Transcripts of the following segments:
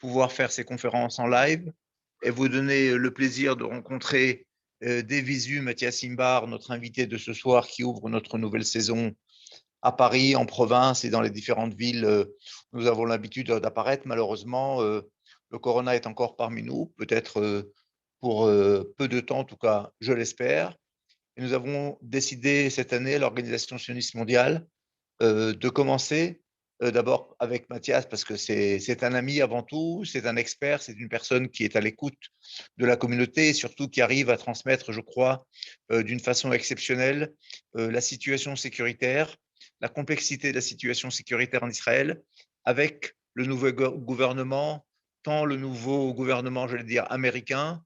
pouvoir faire ces conférences en live et vous donner le plaisir de rencontrer des visu Mathias Simbar, notre invité de ce soir qui ouvre notre nouvelle saison à Paris, en province et dans les différentes villes. Nous avons l'habitude d'apparaître. Malheureusement, le corona est encore parmi nous, peut-être pour peu de temps, en tout cas, je l'espère. Et nous avons décidé cette année, l'Organisation sioniste mondiale, de commencer d'abord avec Mathias, parce que c'est un ami avant tout, c'est un expert, c'est une personne qui est à l'écoute de la communauté et surtout qui arrive à transmettre, je crois, d'une façon exceptionnelle, la situation sécuritaire, la complexité de la situation sécuritaire en Israël, avec le nouveau gouvernement, tant le nouveau gouvernement, je vais dire, américain,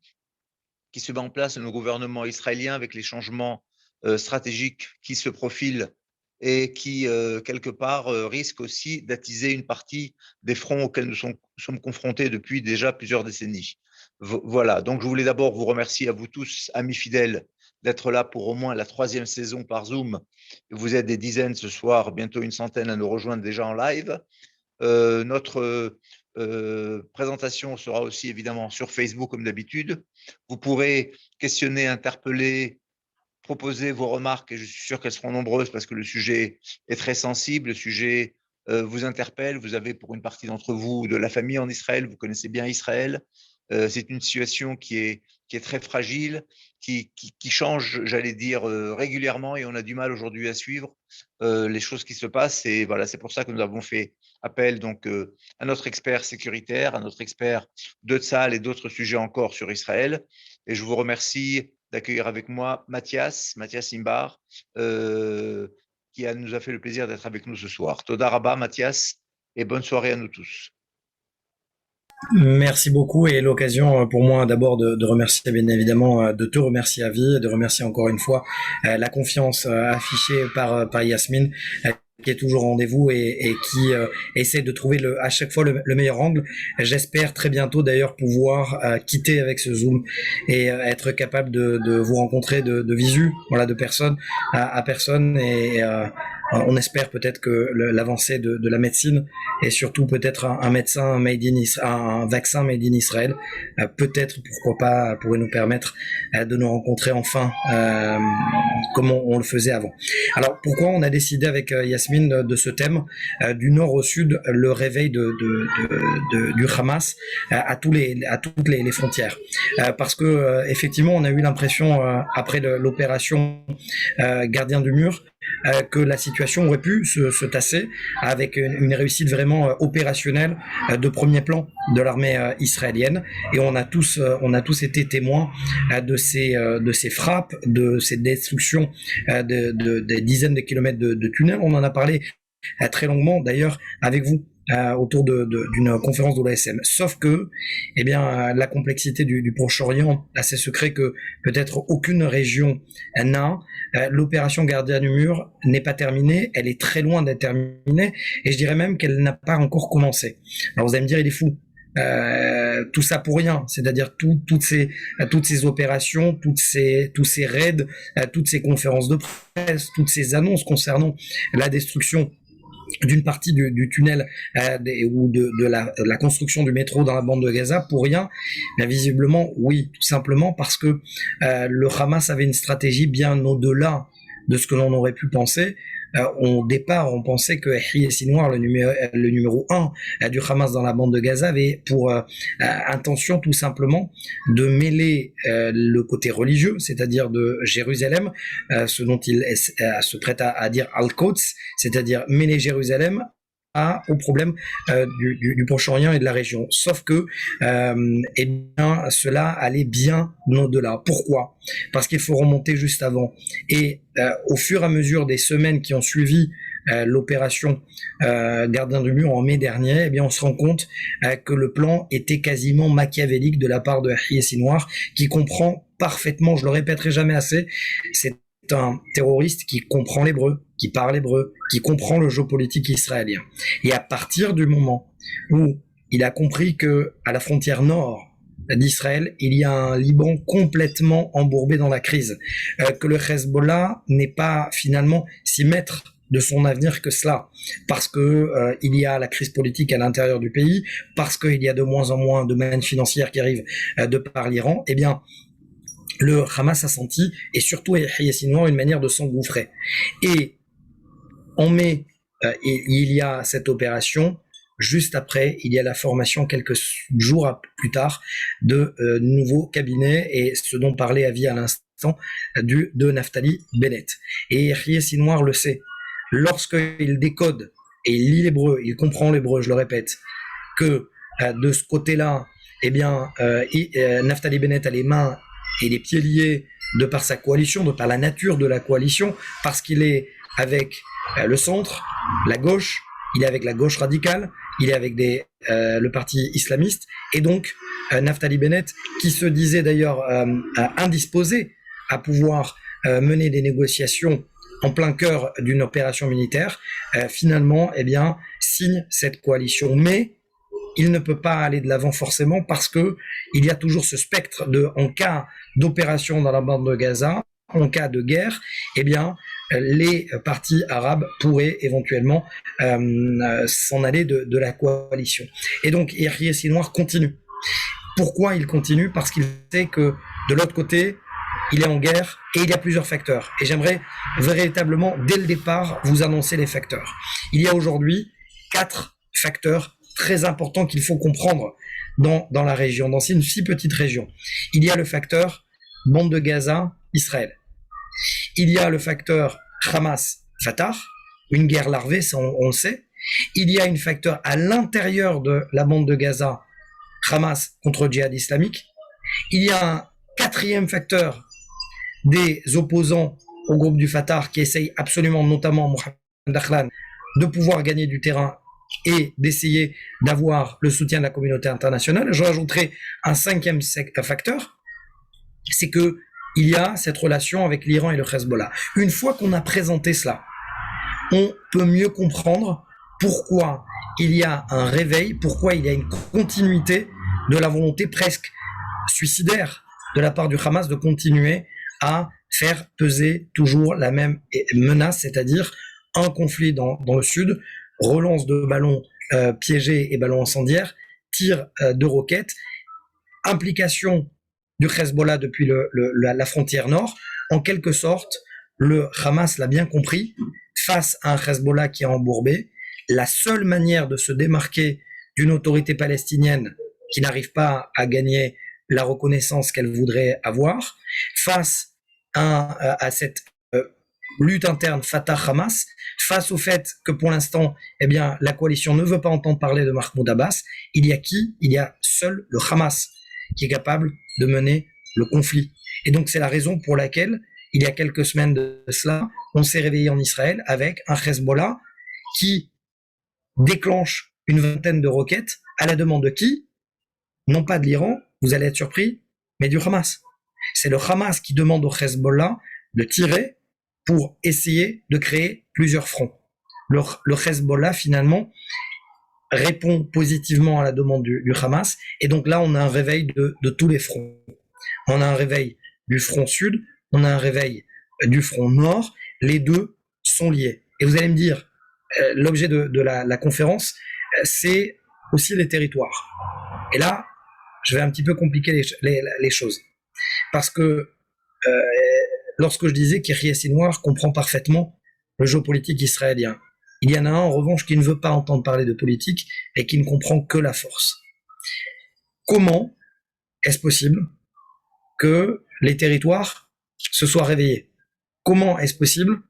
qui se met en place, le gouvernement israélien, avec les changements stratégiques qui se profilent et qui, quelque part, risquent aussi d'attiser une partie des fronts auxquels nous sommes confrontés depuis déjà plusieurs décennies. Voilà, donc je voulais d'abord vous remercier à vous tous, amis fidèles, d'être là pour au moins la 3e saison par Zoom. Vous êtes des dizaines ce soir, bientôt une centaine à nous rejoindre déjà en live. Notre présentation sera aussi évidemment sur Facebook comme d'habitude. Vous pourrez questionner, interpeller, proposer vos remarques et je suis sûr qu'elles seront nombreuses parce que le sujet est très sensible, le sujet vous interpelle. Vous avez pour une partie d'entre vous de la famille en Israël, vous connaissez bien Israël. C'est une situation qui est très fragile, qui change, j'allais dire, régulièrement et on a du mal aujourd'hui à suivre les choses qui se passent. Et voilà, c'est pour ça que nous avons fait appel donc à notre expert sécuritaire, à notre expert de Tzahal et d'autres sujets encore sur Israël. Et je vous remercie d'accueillir avec moi Mathias Simbar, qui nous a fait le plaisir d'être avec nous ce soir. Toda Rabba, Mathias, et bonne soirée à nous tous. Merci beaucoup et l'occasion pour moi d'abord de remercier bien évidemment, de te remercier Avi, de remercier encore une fois la confiance affichée par Yasmine qui est toujours au rendez-vous et qui essaie de trouver à chaque fois le meilleur angle. J'espère très bientôt d'ailleurs pouvoir quitter avec ce Zoom et être capable de vous rencontrer de visu, voilà, de personne à personne et on espère peut-être que l'avancée de la médecine et surtout peut-être un médecin made in Israël, un vaccin made in Israël, peut-être, pourquoi pas, pourrait nous permettre de nous rencontrer enfin comme on le faisait avant. Alors pourquoi on a décidé avec Yasmine de ce thème du nord au sud, le réveil du Hamas à toutes les frontières, parce que effectivement on a eu l'impression après l'opération Gardien du mur que la situation aurait pu se tasser avec une réussite vraiment opérationnelle de premier plan de l'armée israélienne et on a tous été témoins de ces frappes, de ces destructions des dizaines de kilomètres de tunnels. On en a parlé très longuement d'ailleurs avec vous autour d'une conférence de l'OSM. Sauf que, eh bien, la complexité du Proche-Orient a ses secrets que peut-être aucune région n'a. L'opération Gardien du Mur n'est pas terminée, elle est très loin d'être terminée, et je dirais même qu'elle n'a pas encore commencé. Alors vous allez me dire, il est fou. Tout ça pour rien, c'est-à-dire toutes ces opérations, tous ces raids, toutes ces conférences de presse, toutes ces annonces concernant la destruction d'une partie du tunnel ou de la construction du métro dans la bande de Gaza pour rien. Mais visiblement, oui, tout simplement parce que le Hamas avait une stratégie bien au-delà de ce que l'on aurait pu penser. Au départ, on pensait que Yahya Sinwar, le numéro 1 du Hamas dans la bande de Gaza, avait pour intention tout simplement de mêler le côté religieux, c'est-à-dire de Jérusalem, ce dont il se prête à dire Al-Quds, c'est-à-dire mêler Jérusalem au problème du Proche-Orient et de la région. Sauf que eh bien, cela allait bien au-delà. Pourquoi ? Parce qu'il faut remonter juste avant. Et au fur et à mesure des semaines qui ont suivi l'opération Gardien du Mur en mai dernier, eh bien, on se rend compte que le plan était quasiment machiavélique de la part de Yahya Sinwar, qui comprend parfaitement, je le répéterai jamais assez, c'est un terroriste qui comprend l'hébreu, qui parle hébreu, qui comprend le jeu politique israélien. Et à partir du moment où il a compris que à la frontière nord d'Israël, il y a un Liban complètement embourbé dans la crise, que le Hezbollah n'est pas finalement 6 mètres de son avenir que cela, parce que il y a la crise politique à l'intérieur du pays, parce qu'il y a de moins en moins de mannes financières qui arrivent de par l'Iran, eh bien, le Hamas a senti, et surtout Yahya Sinwar, une manière de s'engouffrer. Et en mai, il y a cette opération. Juste après, il y a la formation quelques jours plus tard de nouveaux cabinets, et ce dont parlait Avi à l'instant de Naftali Bennett. Et Yahya Sinwar le sait. Lorsqu'il décode et il lit l'hébreu, il comprend l'hébreu, je le répète, que de ce côté-là, eh bien, Naftali Bennett a les mains et les pieds liés de par sa coalition, de par la nature de la coalition, parce qu'il est avec le centre, la gauche, il est avec la gauche radicale, il est avec le parti islamiste, et donc Naftali Bennett, qui se disait d'ailleurs indisposé à pouvoir mener des négociations en plein cœur d'une opération militaire, finalement, eh bien, signe cette coalition. Mais il ne peut pas aller de l'avant forcément parce que il y a toujours ce spectre en cas d'opération dans la bande de Gaza, en cas de guerre, eh bien, les partis arabes pourraient éventuellement s'en aller de la coalition. Et donc, Yahya Sinwar continue. Pourquoi il continue? Parce qu'il sait que de l'autre côté, il est en guerre et il y a plusieurs facteurs. Et j'aimerais véritablement, dès le départ, vous annoncer les facteurs. Il y a aujourd'hui 4 facteurs très importants qu'il faut comprendre dans la région, dans une si petite région. Il y a le facteur bande de Gaza, Israël. Il y a le facteur Hamas-Fatah, une guerre larvée, ça on le sait. Il y a un facteur à l'intérieur de la bande de Gaza, Hamas contre le djihad islamique. Il y a un 4e facteur des opposants au groupe du Fatah qui essayent absolument, notamment Mohamed Dakhlan, de pouvoir gagner du terrain et d'essayer d'avoir le soutien de la communauté internationale. Je rajouterai un 5e facteur, c'est que il y a cette relation avec l'Iran et le Hezbollah. Une fois qu'on a présenté cela, on peut mieux comprendre pourquoi il y a un réveil, pourquoi il y a une continuité de la volonté presque suicidaire de la part du Hamas de continuer à faire peser toujours la même menace, c'est-à-dire un conflit dans le sud, relance de ballons piégés et ballons incendiaires, tir de roquettes, implication du Hezbollah depuis la frontière nord. En quelque sorte, le Hamas l'a bien compris, face à un Hezbollah qui est embourbé, la seule manière de se démarquer d'une autorité palestinienne qui n'arrive pas à gagner la reconnaissance qu'elle voudrait avoir, face à cette lutte interne Fatah-Hamas, face au fait que pour l'instant, eh bien, la coalition ne veut pas entendre parler de Mahmoud Abbas, il y a qui? Il y a seul le Hamas qui est capable de mener le conflit. Et donc c'est la raison pour laquelle, il y a quelques semaines de cela, on s'est réveillé en Israël avec un Hezbollah qui déclenche une vingtaine de roquettes à la demande de qui? Non pas de l'Iran, vous allez être surpris, mais du Hamas. C'est le Hamas qui demande au Hezbollah de tirer pour essayer de créer plusieurs fronts. Le Hezbollah, finalement, répond positivement à la demande du Hamas, et donc là, on a un réveil de tous les fronts. On a un réveil du front sud, on a un réveil du front nord, les deux sont liés. Et vous allez me dire, l'objet de la conférence, c'est aussi les territoires. Et là, je vais un petit peu compliquer les choses. Parce que lorsque je disais qu'Yahya Sinwar comprend parfaitement le jeu politique israélien, il y en a un en revanche qui ne veut pas entendre parler de politique et qui ne comprend que la force. Comment est-ce possible que les territoires se soient réveillés? Comment est-ce possible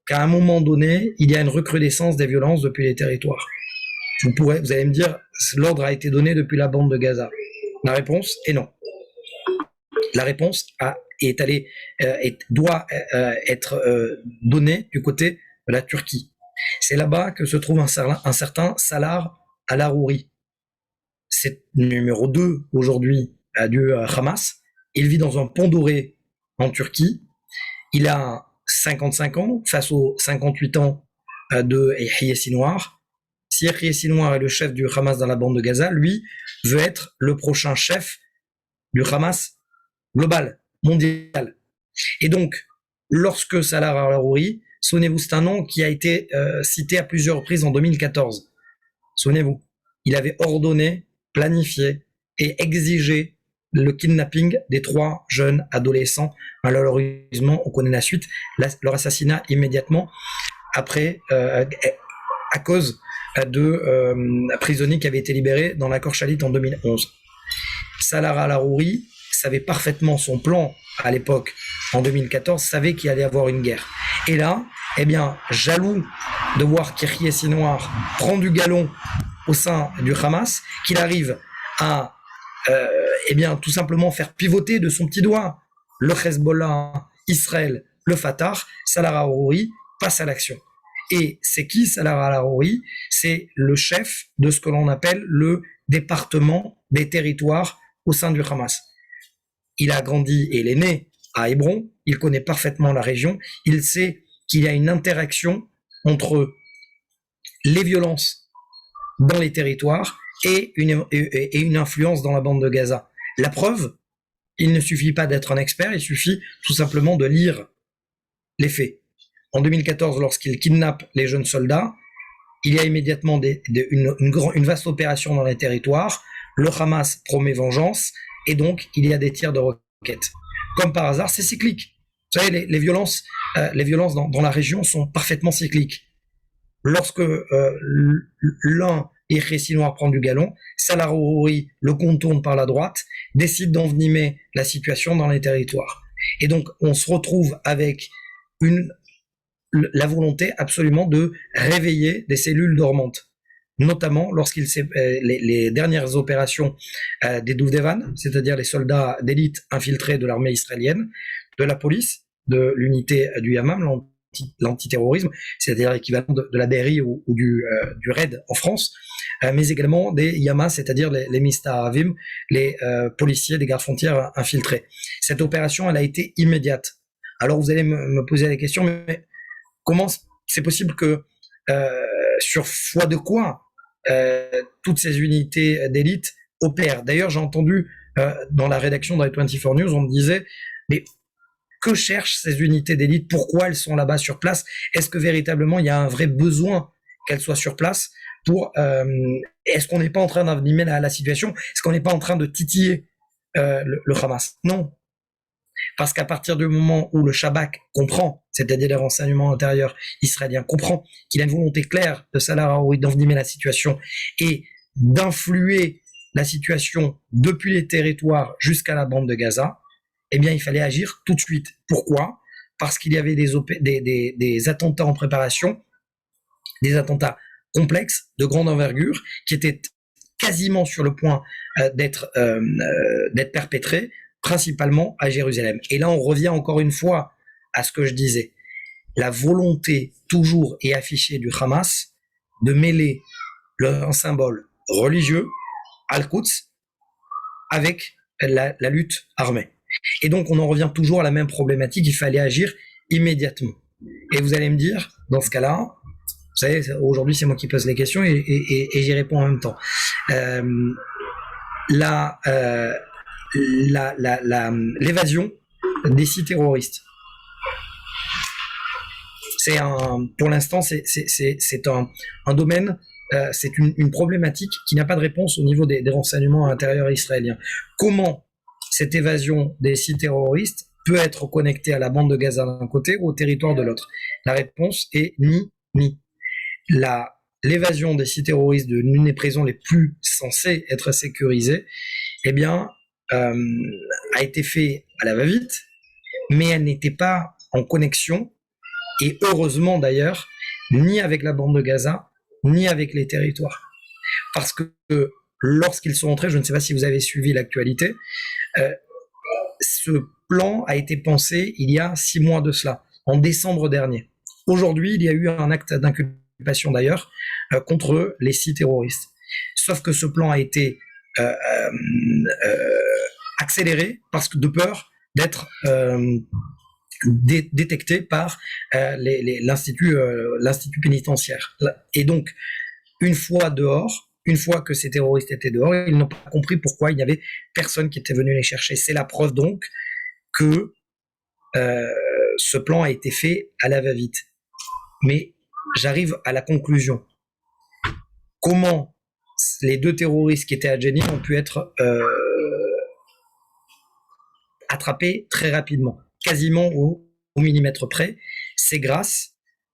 qu'à un moment donné, il y a une recrudescence des violences depuis les territoires? Vous allez me dire, l'ordre a été donné depuis la bande de Gaza. La réponse est non. La réponse doit être donnée du côté de la Turquie. C'est là-bas que se trouve un certain Salah al-Harouri. C'est numéro 2 aujourd'hui du Hamas. Il vit dans un pont doré en Turquie. Il a 55 ans face aux 58 ans de Yahya Sinwar. Si Yahya Sinwar est le chef du Hamas dans la bande de Gaza, lui veut être le prochain chef du Hamas global, mondial. Et donc, lorsque Salah al-Harouri Souvenez-vous, c'est un nom qui a été cité à plusieurs reprises en 2014. Souvenez-vous, il avait ordonné, planifié et exigé le kidnapping des 3 jeunes adolescents. Malheureusement, on connaît la suite, leur assassinat immédiatement après, à cause de prisonniers qui avaient été libérés dans l'accord Shalit en 2011. Salah al-Harouri savait parfaitement son plan à l'époque, en 2014, savait qu'il allait y avoir une guerre. Et là, eh bien, jaloux de voir qu'Yahya Sinwar prend du galon au sein du Hamas, qu'il arrive à eh bien, tout simplement faire pivoter de son petit doigt le Hezbollah, Israël, le Fatah, Salah al-Harouri passe à l'action. Et c'est qui Salah al-Harouri? C'est le chef de ce que l'on appelle le département des territoires au sein du Hamas. Il a grandi et il est né à Hébron, il connaît parfaitement la région, il sait qu'il y a une interaction entre les violences dans les territoires et une influence dans la bande de Gaza. La preuve, il ne suffit pas d'être un expert, il suffit tout simplement de lire les faits. En 2014, lorsqu'il kidnappe les jeunes soldats, il y a immédiatement une vaste opération dans les territoires, le Hamas promet vengeance, et donc il y a des tirs de roquettes. Comme par hasard, c'est cyclique. Vous savez, les violences dans la région sont parfaitement cycliques. Lorsque l'un, Yahya Sinwar, prend du galon, Salah al-Harouri le contourne par la droite, décide d'envenimer la situation dans les territoires. Et donc, on se retrouve avec la volonté absolument de réveiller des cellules dormantes, notamment les dernières opérations des Douvdevan, c'est-à-dire les soldats d'élite infiltrés de l'armée israélienne, de la police, de l'unité du Yamam, l'antiterrorisme, c'est-à-dire l'équivalent de la DRI ou du RAID en France, mais également des Yamas, c'est-à-dire les Mistahavim, les policiers des gardes frontières infiltrés. Cette opération, elle a été immédiate. Alors vous allez me poser la question, mais comment c'est possible que sur foi de quoi toutes ces unités d'élite opèrent? D'ailleurs, j'ai entendu dans la rédaction de 24 News, on me disait, mais que cherchent ces unités d'élite? Pourquoi elles sont là-bas sur place? Est-ce que véritablement il y a un vrai besoin qu'elles soient sur place est-ce qu'on n'est pas en train d'animer la situation? Est-ce qu'on n'est pas en train de titiller le Hamas? Non. Parce qu'à partir du moment où le Shabak comprend, c'est-à-dire les renseignements intérieurs israéliens, comprend qu'il a une volonté claire de Salah al-Harouri d'envenimer la situation et d'influer la situation depuis les territoires jusqu'à la bande de Gaza, eh bien, il fallait agir tout de suite. Pourquoi? Parce qu'il y avait des attentats en préparation, des attentats complexes, de grande envergure, qui étaient quasiment sur le point d'être perpétrés, principalement à Jérusalem. Et là, on revient encore une fois à ce que je disais. La volonté toujours et affichée du Hamas de mêler un symbole religieux, Al-Quds, avec la lutte armée. Et donc, on en revient toujours à la même problématique, il fallait agir immédiatement. Et vous allez me dire, dans ce cas-là, vous savez, aujourd'hui, c'est moi qui pose les questions et j'y réponds en même temps. L'évasion des sites terroristes. Pour l'instant, c'est un domaine, c'est une problématique qui n'a pas de réponse au niveau des renseignements intérieurs israéliens. Comment cette évasion des sites terroristes peut être connectée à la bande de Gaza d'un côté ou au territoire de l'autre? La réponse est ni. L'évasion des sites terroristes de l'une des prisons les plus censées être sécurisées, eh bien, a été fait à la va-vite, mais elle n'était pas en connexion, et heureusement d'ailleurs, ni avec la bande de Gaza, ni avec les territoires. Parce que lorsqu'ils sont entrés, je ne sais pas si vous avez suivi l'actualité, ce plan a été pensé il y a 6 mois de cela, en décembre dernier. Aujourd'hui, il y a eu un acte d'inculpation d'ailleurs contre les 6 terroristes. Sauf que ce plan a été accéléré parce que de peur d'être détecté par l'institut pénitentiaire. Et donc, une fois que ces terroristes étaient dehors, ils n'ont pas compris pourquoi il n'y avait personne qui était venu les chercher. C'est la preuve donc que ce plan a été fait à la va-vite. mais j'arrive à la conclusion. Comment les deux terroristes qui étaient à Jenin ont pu être attrapés très rapidement, quasiment au millimètre près? C'est grâce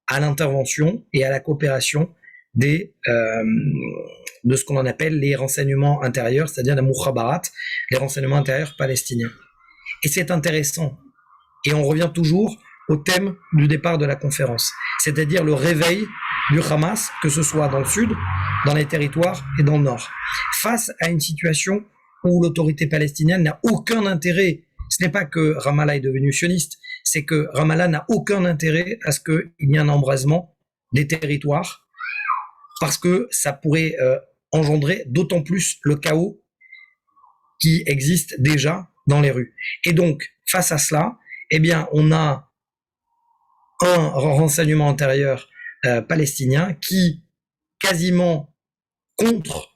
à l'intervention et à la coopération de ce qu'on appelle les renseignements intérieurs, c'est-à-dire la mukhabarat, les renseignements intérieurs palestiniens. Et c'est intéressant. Et on revient toujours au thème du départ de la conférence, c'est-à-dire le réveil du Hamas, que ce soit dans le sud, dans les territoires et dans le nord, face à une situation où l'autorité palestinienne n'a aucun intérêt. Ce n'est pas que Ramallah est devenu sioniste, c'est que Ramallah n'a aucun intérêt à ce qu'il y ait un embrasement des territoires, parce que ça pourrait engendrer d'autant plus le chaos qui existe déjà dans les rues. Et donc, face à cela, eh bien, on a un renseignement intérieur palestinien qui, quasiment contre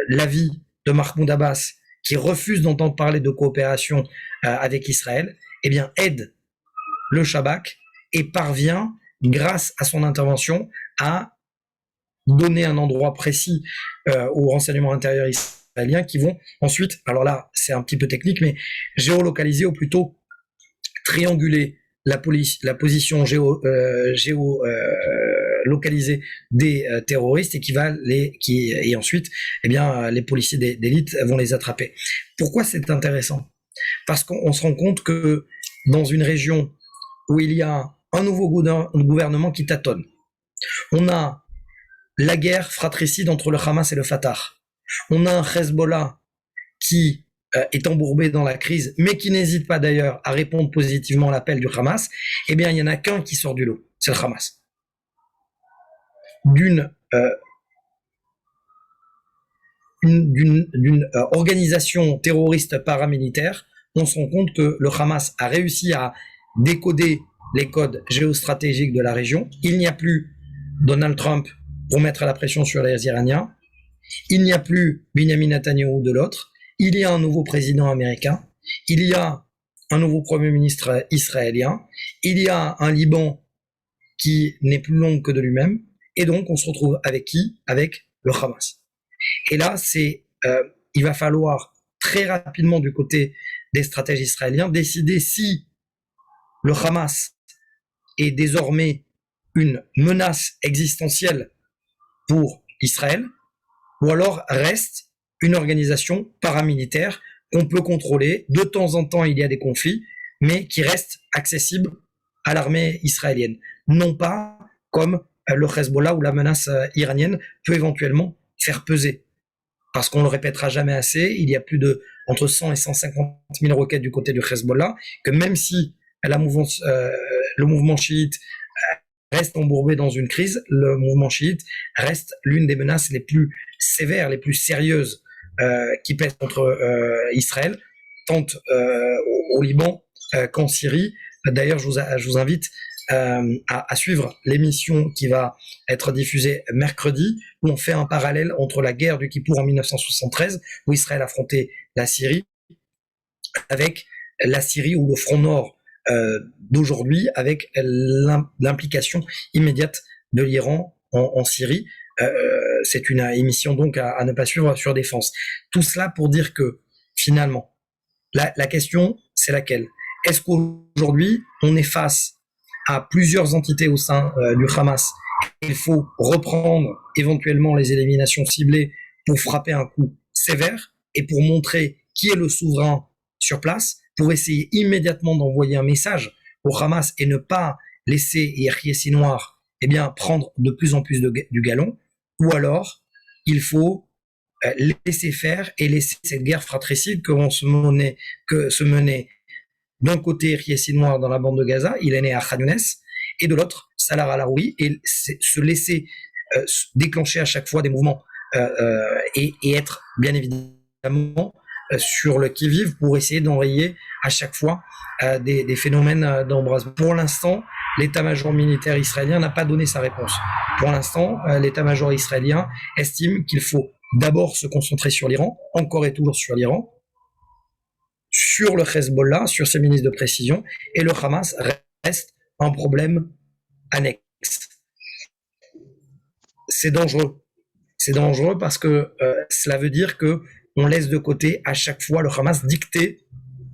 l'avis de Mahmoud Abbas, qui refuse d'entendre parler de coopération avec Israël, eh bien, aide le Shabak et parvient, grâce à son intervention, à donner un endroit précis au renseignement intérieur israélien qui vont ensuite, alors là, c'est un petit peu technique, mais géolocaliser ou plutôt trianguler la position localisée des terroristes et ensuite, eh bien, les policiers d'élite vont les attraper. Pourquoi c'est intéressant? Parce qu'on se rend compte que dans une région où il y a un nouveau gouvernement qui tâtonne, on a la guerre fratricide entre le Hamas et le Fatah, on a un Hezbollah qui est embourbé dans la crise, mais qui n'hésite pas d'ailleurs à répondre positivement à l'appel du Hamas, eh bien, il n'y en a qu'un qui sort du lot, c'est le Hamas. D'une organisation terroriste paramilitaire, on se rend compte que le Hamas a réussi à décoder les codes géostratégiques de la région. Il n'y a plus Donald Trump pour mettre la pression sur les Iraniens. Il n'y a plus Benjamin Netanyahou de l'autre. Il y a un nouveau président américain. Il y a un nouveau premier ministre israélien. Il y a un Liban qui n'est plus long que de lui-même. Et donc, on se retrouve avec qui? Avec le Hamas. Et là, il va falloir très rapidement, du côté des stratèges israéliens, décider si le Hamas est désormais une menace existentielle pour Israël, ou alors reste une organisation paramilitaire qu'on peut contrôler. De temps en temps, il y a des conflits, mais qui reste accessible à l'armée israélienne. Non pas comme le Hezbollah ou la menace iranienne peut éventuellement faire peser. Parce qu'on le répétera jamais assez, il y a plus de entre 100 et 150 000 roquettes du côté du Hezbollah, que même si le mouvement chiite reste embourbé dans une crise, le mouvement chiite reste l'une des menaces les plus sévères, les plus sérieuses qui pèsent contre Israël, tant au Liban qu'en Syrie. D'ailleurs, je vous invite à suivre l'émission qui va être diffusée mercredi, où on fait un parallèle entre la guerre du Kippour en 1973, où Israël affrontait la Syrie, avec la Syrie ou le front nord d'aujourd'hui, avec l'implication immédiate de l'Iran en Syrie. C'est une émission donc à ne pas suivre sur Défense. Tout cela pour dire que finalement, la question, c'est laquelle? Est-ce qu'aujourd'hui, on est face à plusieurs entités au sein du Hamas? Il faut reprendre éventuellement les éliminations ciblées pour frapper un coup sévère et pour montrer qui est le souverain sur place, pour essayer immédiatement d'envoyer un message au Hamas et ne pas laisser Yahya Sinwar prendre de plus en plus du galon, ou alors il faut laisser faire et laisser cette guerre fratricide que se menait d'un côté Yahya Sinwar dans la bande de Gaza, il est né à Khan Younes, et de l'autre Salah al-Harouri, et se laisser déclencher à chaque fois des mouvements et être bien évidemment sur le qui-vive pour essayer d'enrayer à chaque fois des phénomènes d'embrasement. Pour l'instant, l'état-major militaire israélien n'a pas donné sa réponse. Pour l'instant, l'état-major israélien estime qu'il faut d'abord se concentrer sur l'Iran, encore et toujours sur l'Iran, sur le Hezbollah, sur ses ministres de précision, et le Hamas reste un problème annexe. C'est dangereux. C'est dangereux parce que cela veut dire que on laisse de côté à chaque fois le Hamas dicter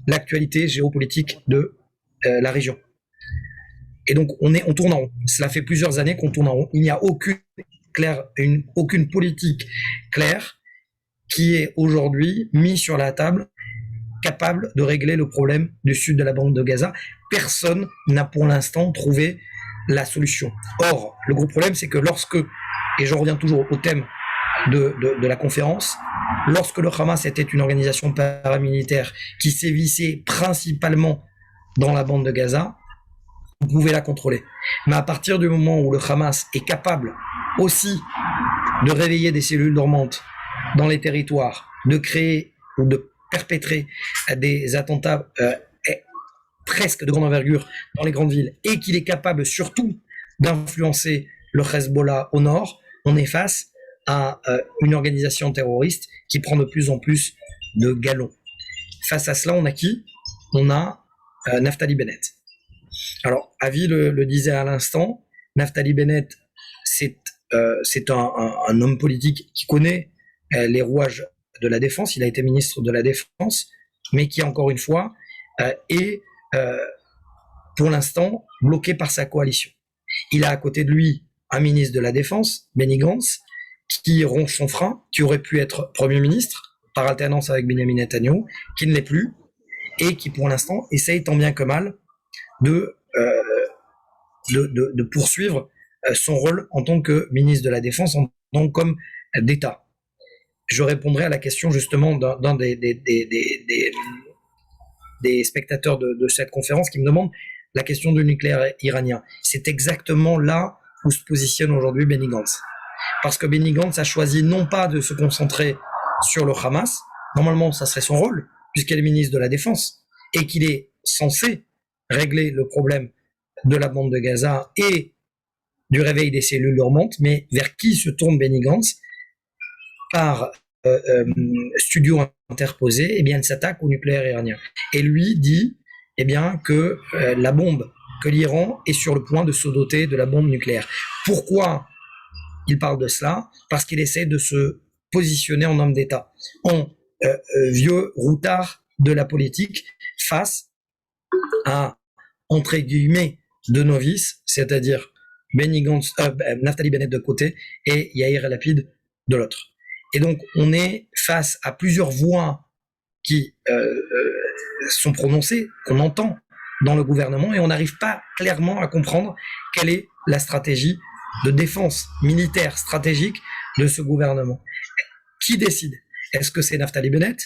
l'actualité géopolitique de la région. Et donc on tourne en rond. Cela fait plusieurs années qu'on tourne en rond. Il n'y a aucune politique claire qui est aujourd'hui mise sur la table capable de régler le problème du sud de la bande de Gaza. Personne n'a pour l'instant trouvé la solution. Or, le gros problème, c'est que lorsque, et je reviens toujours au thème de la conférence, lorsque le Hamas était une organisation paramilitaire qui sévissait principalement dans la bande de Gaza, vous pouvez la contrôler. Mais à partir du moment où le Hamas est capable aussi de réveiller des cellules dormantes dans les territoires, de créer ou de perpétrer des attentats presque de grande envergure dans les grandes villes, et qu'il est capable surtout d'influencer le Hezbollah au nord, on est face à une organisation terroriste qui prend de plus en plus de galons. Face à cela, on a qui? On a Naftali Bennett. Alors, Avi le disait à l'instant, Naftali Bennett, c'est un homme politique qui connaît les rouages de la défense. Il a été ministre de la Défense, mais qui, encore une fois, est pour l'instant bloqué par sa coalition. Il a à côté de lui un ministre de la Défense, Benny Gantz, qui ronge son frein, qui aurait pu être Premier ministre par alternance avec Benjamin Netanyahu, qui ne l'est plus, et qui pour l'instant essaye tant bien que mal de poursuivre son rôle en tant que ministre de la Défense, en tant qu'homme d'État. Je répondrai à la question justement d'un des spectateurs de cette conférence qui me demande la question du nucléaire iranien. C'est exactement là où se positionne aujourd'hui Benny Gantz. Parce que Benny Gantz a choisi non pas de se concentrer sur le Hamas, normalement ça serait son rôle, puisqu'il est ministre de la Défense, et qu'il est censé régler le problème de la bande de Gaza et du réveil des cellules dormantes, mais vers qui se tourne Benny Gantz? Par studio interposé, eh bien, il s'attaque au nucléaire iranien. Et lui dit eh bien, que la bombe, que l'Iran est sur le point de se doter de la bombe nucléaire. Pourquoi il parle de cela? Parce qu'il essaie de se positionner en homme d'État, en vieux routard de la politique face à, entre guillemets, de novices, c'est-à-dire Benny Gantz, Naftali Bennett de côté et Yair Lapid de l'autre. Et donc, on est face à plusieurs voix qui sont prononcées, qu'on entend dans le gouvernement, et on n'arrive pas clairement à comprendre quelle est la stratégie de défense militaire stratégique de ce gouvernement. Qui décide? Est-ce que c'est Naftali Bennett?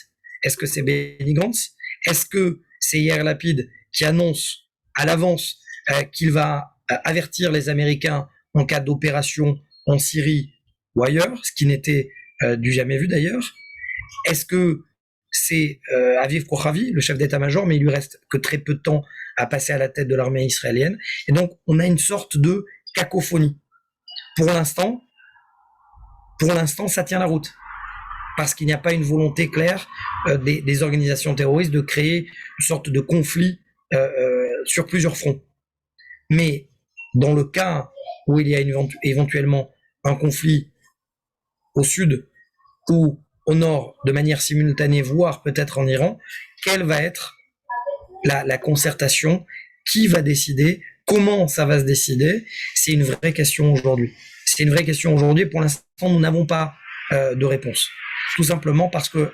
Est-ce que c'est Benny Gantz? Est-ce que c'est Yair Lapid qui annonce à l'avance qu'il va avertir les Américains en cas d'opération en Syrie ou ailleurs, ce qui n'était du jamais vu d'ailleurs? Est-ce que c'est Aviv Kochavi, le chef d'état-major, mais il lui reste que très peu de temps à passer à la tête de l'armée israélienne, et donc on a une sorte de cacophonie. Pour l'instant, ça tient la route, parce qu'il n'y a pas une volonté claire des organisations terroristes de créer une sorte de conflit sur plusieurs fronts. Mais dans le cas où il y a éventuellement un conflit au sud ou au nord de manière simultanée, voire peut-être en Iran, quelle va être la concertation? Qui va décider? Comment ça va se décider? C'est une vraie question aujourd'hui. C'est une vraie question aujourd'hui. Pour l'instant, nous n'avons pas de réponse. Tout simplement parce que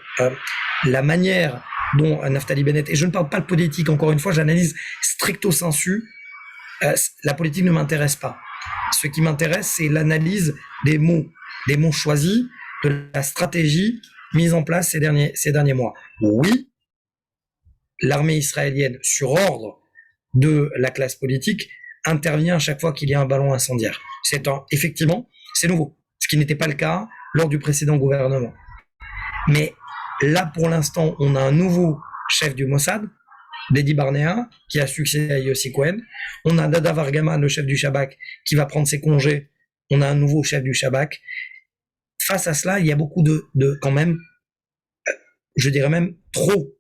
la manière dont Naftali Bennett, et je ne parle pas de politique, encore une fois, j'analyse stricto sensu, la politique ne m'intéresse pas. Ce qui m'intéresse, c'est l'analyse des mots choisis, de la stratégie mise en place ces derniers mois. Oui, l'armée israélienne, sur ordre de la classe politique, intervient à chaque fois qu'il y a un ballon incendiaire. Effectivement, c'est nouveau, ce qui n'était pas le cas lors du précédent gouvernement. Mais là, pour l'instant, on a un nouveau chef du Mossad, Dedi Barnea, qui a succédé à Yossi Cohen. On a Nadav Argaman, le chef du Shabak, qui va prendre ses congés. On a un nouveau chef du Shabak. Face à cela, il y a beaucoup de quand même, je dirais même trop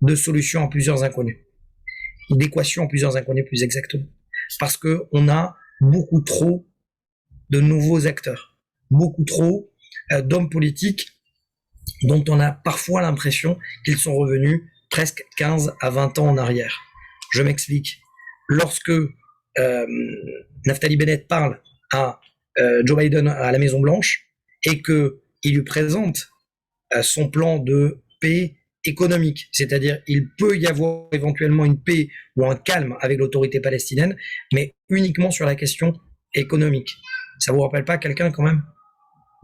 de solutions à plusieurs inconnus. D'équations à plusieurs inconnus, plus exactement. Parce qu'on a beaucoup trop de nouveaux acteurs, beaucoup trop d'hommes politiques dont on a parfois l'impression qu'ils sont revenus presque 15 à 20 ans en arrière. Je m'explique. Lorsque Naftali Bennett parle à Joe Biden à la Maison-Blanche et qu'il lui présente son plan de paix économique, c'est-à-dire il peut y avoir éventuellement une paix ou un calme avec l'autorité palestinienne, mais uniquement sur la question économique. Ça vous rappelle pas quelqu'un quand même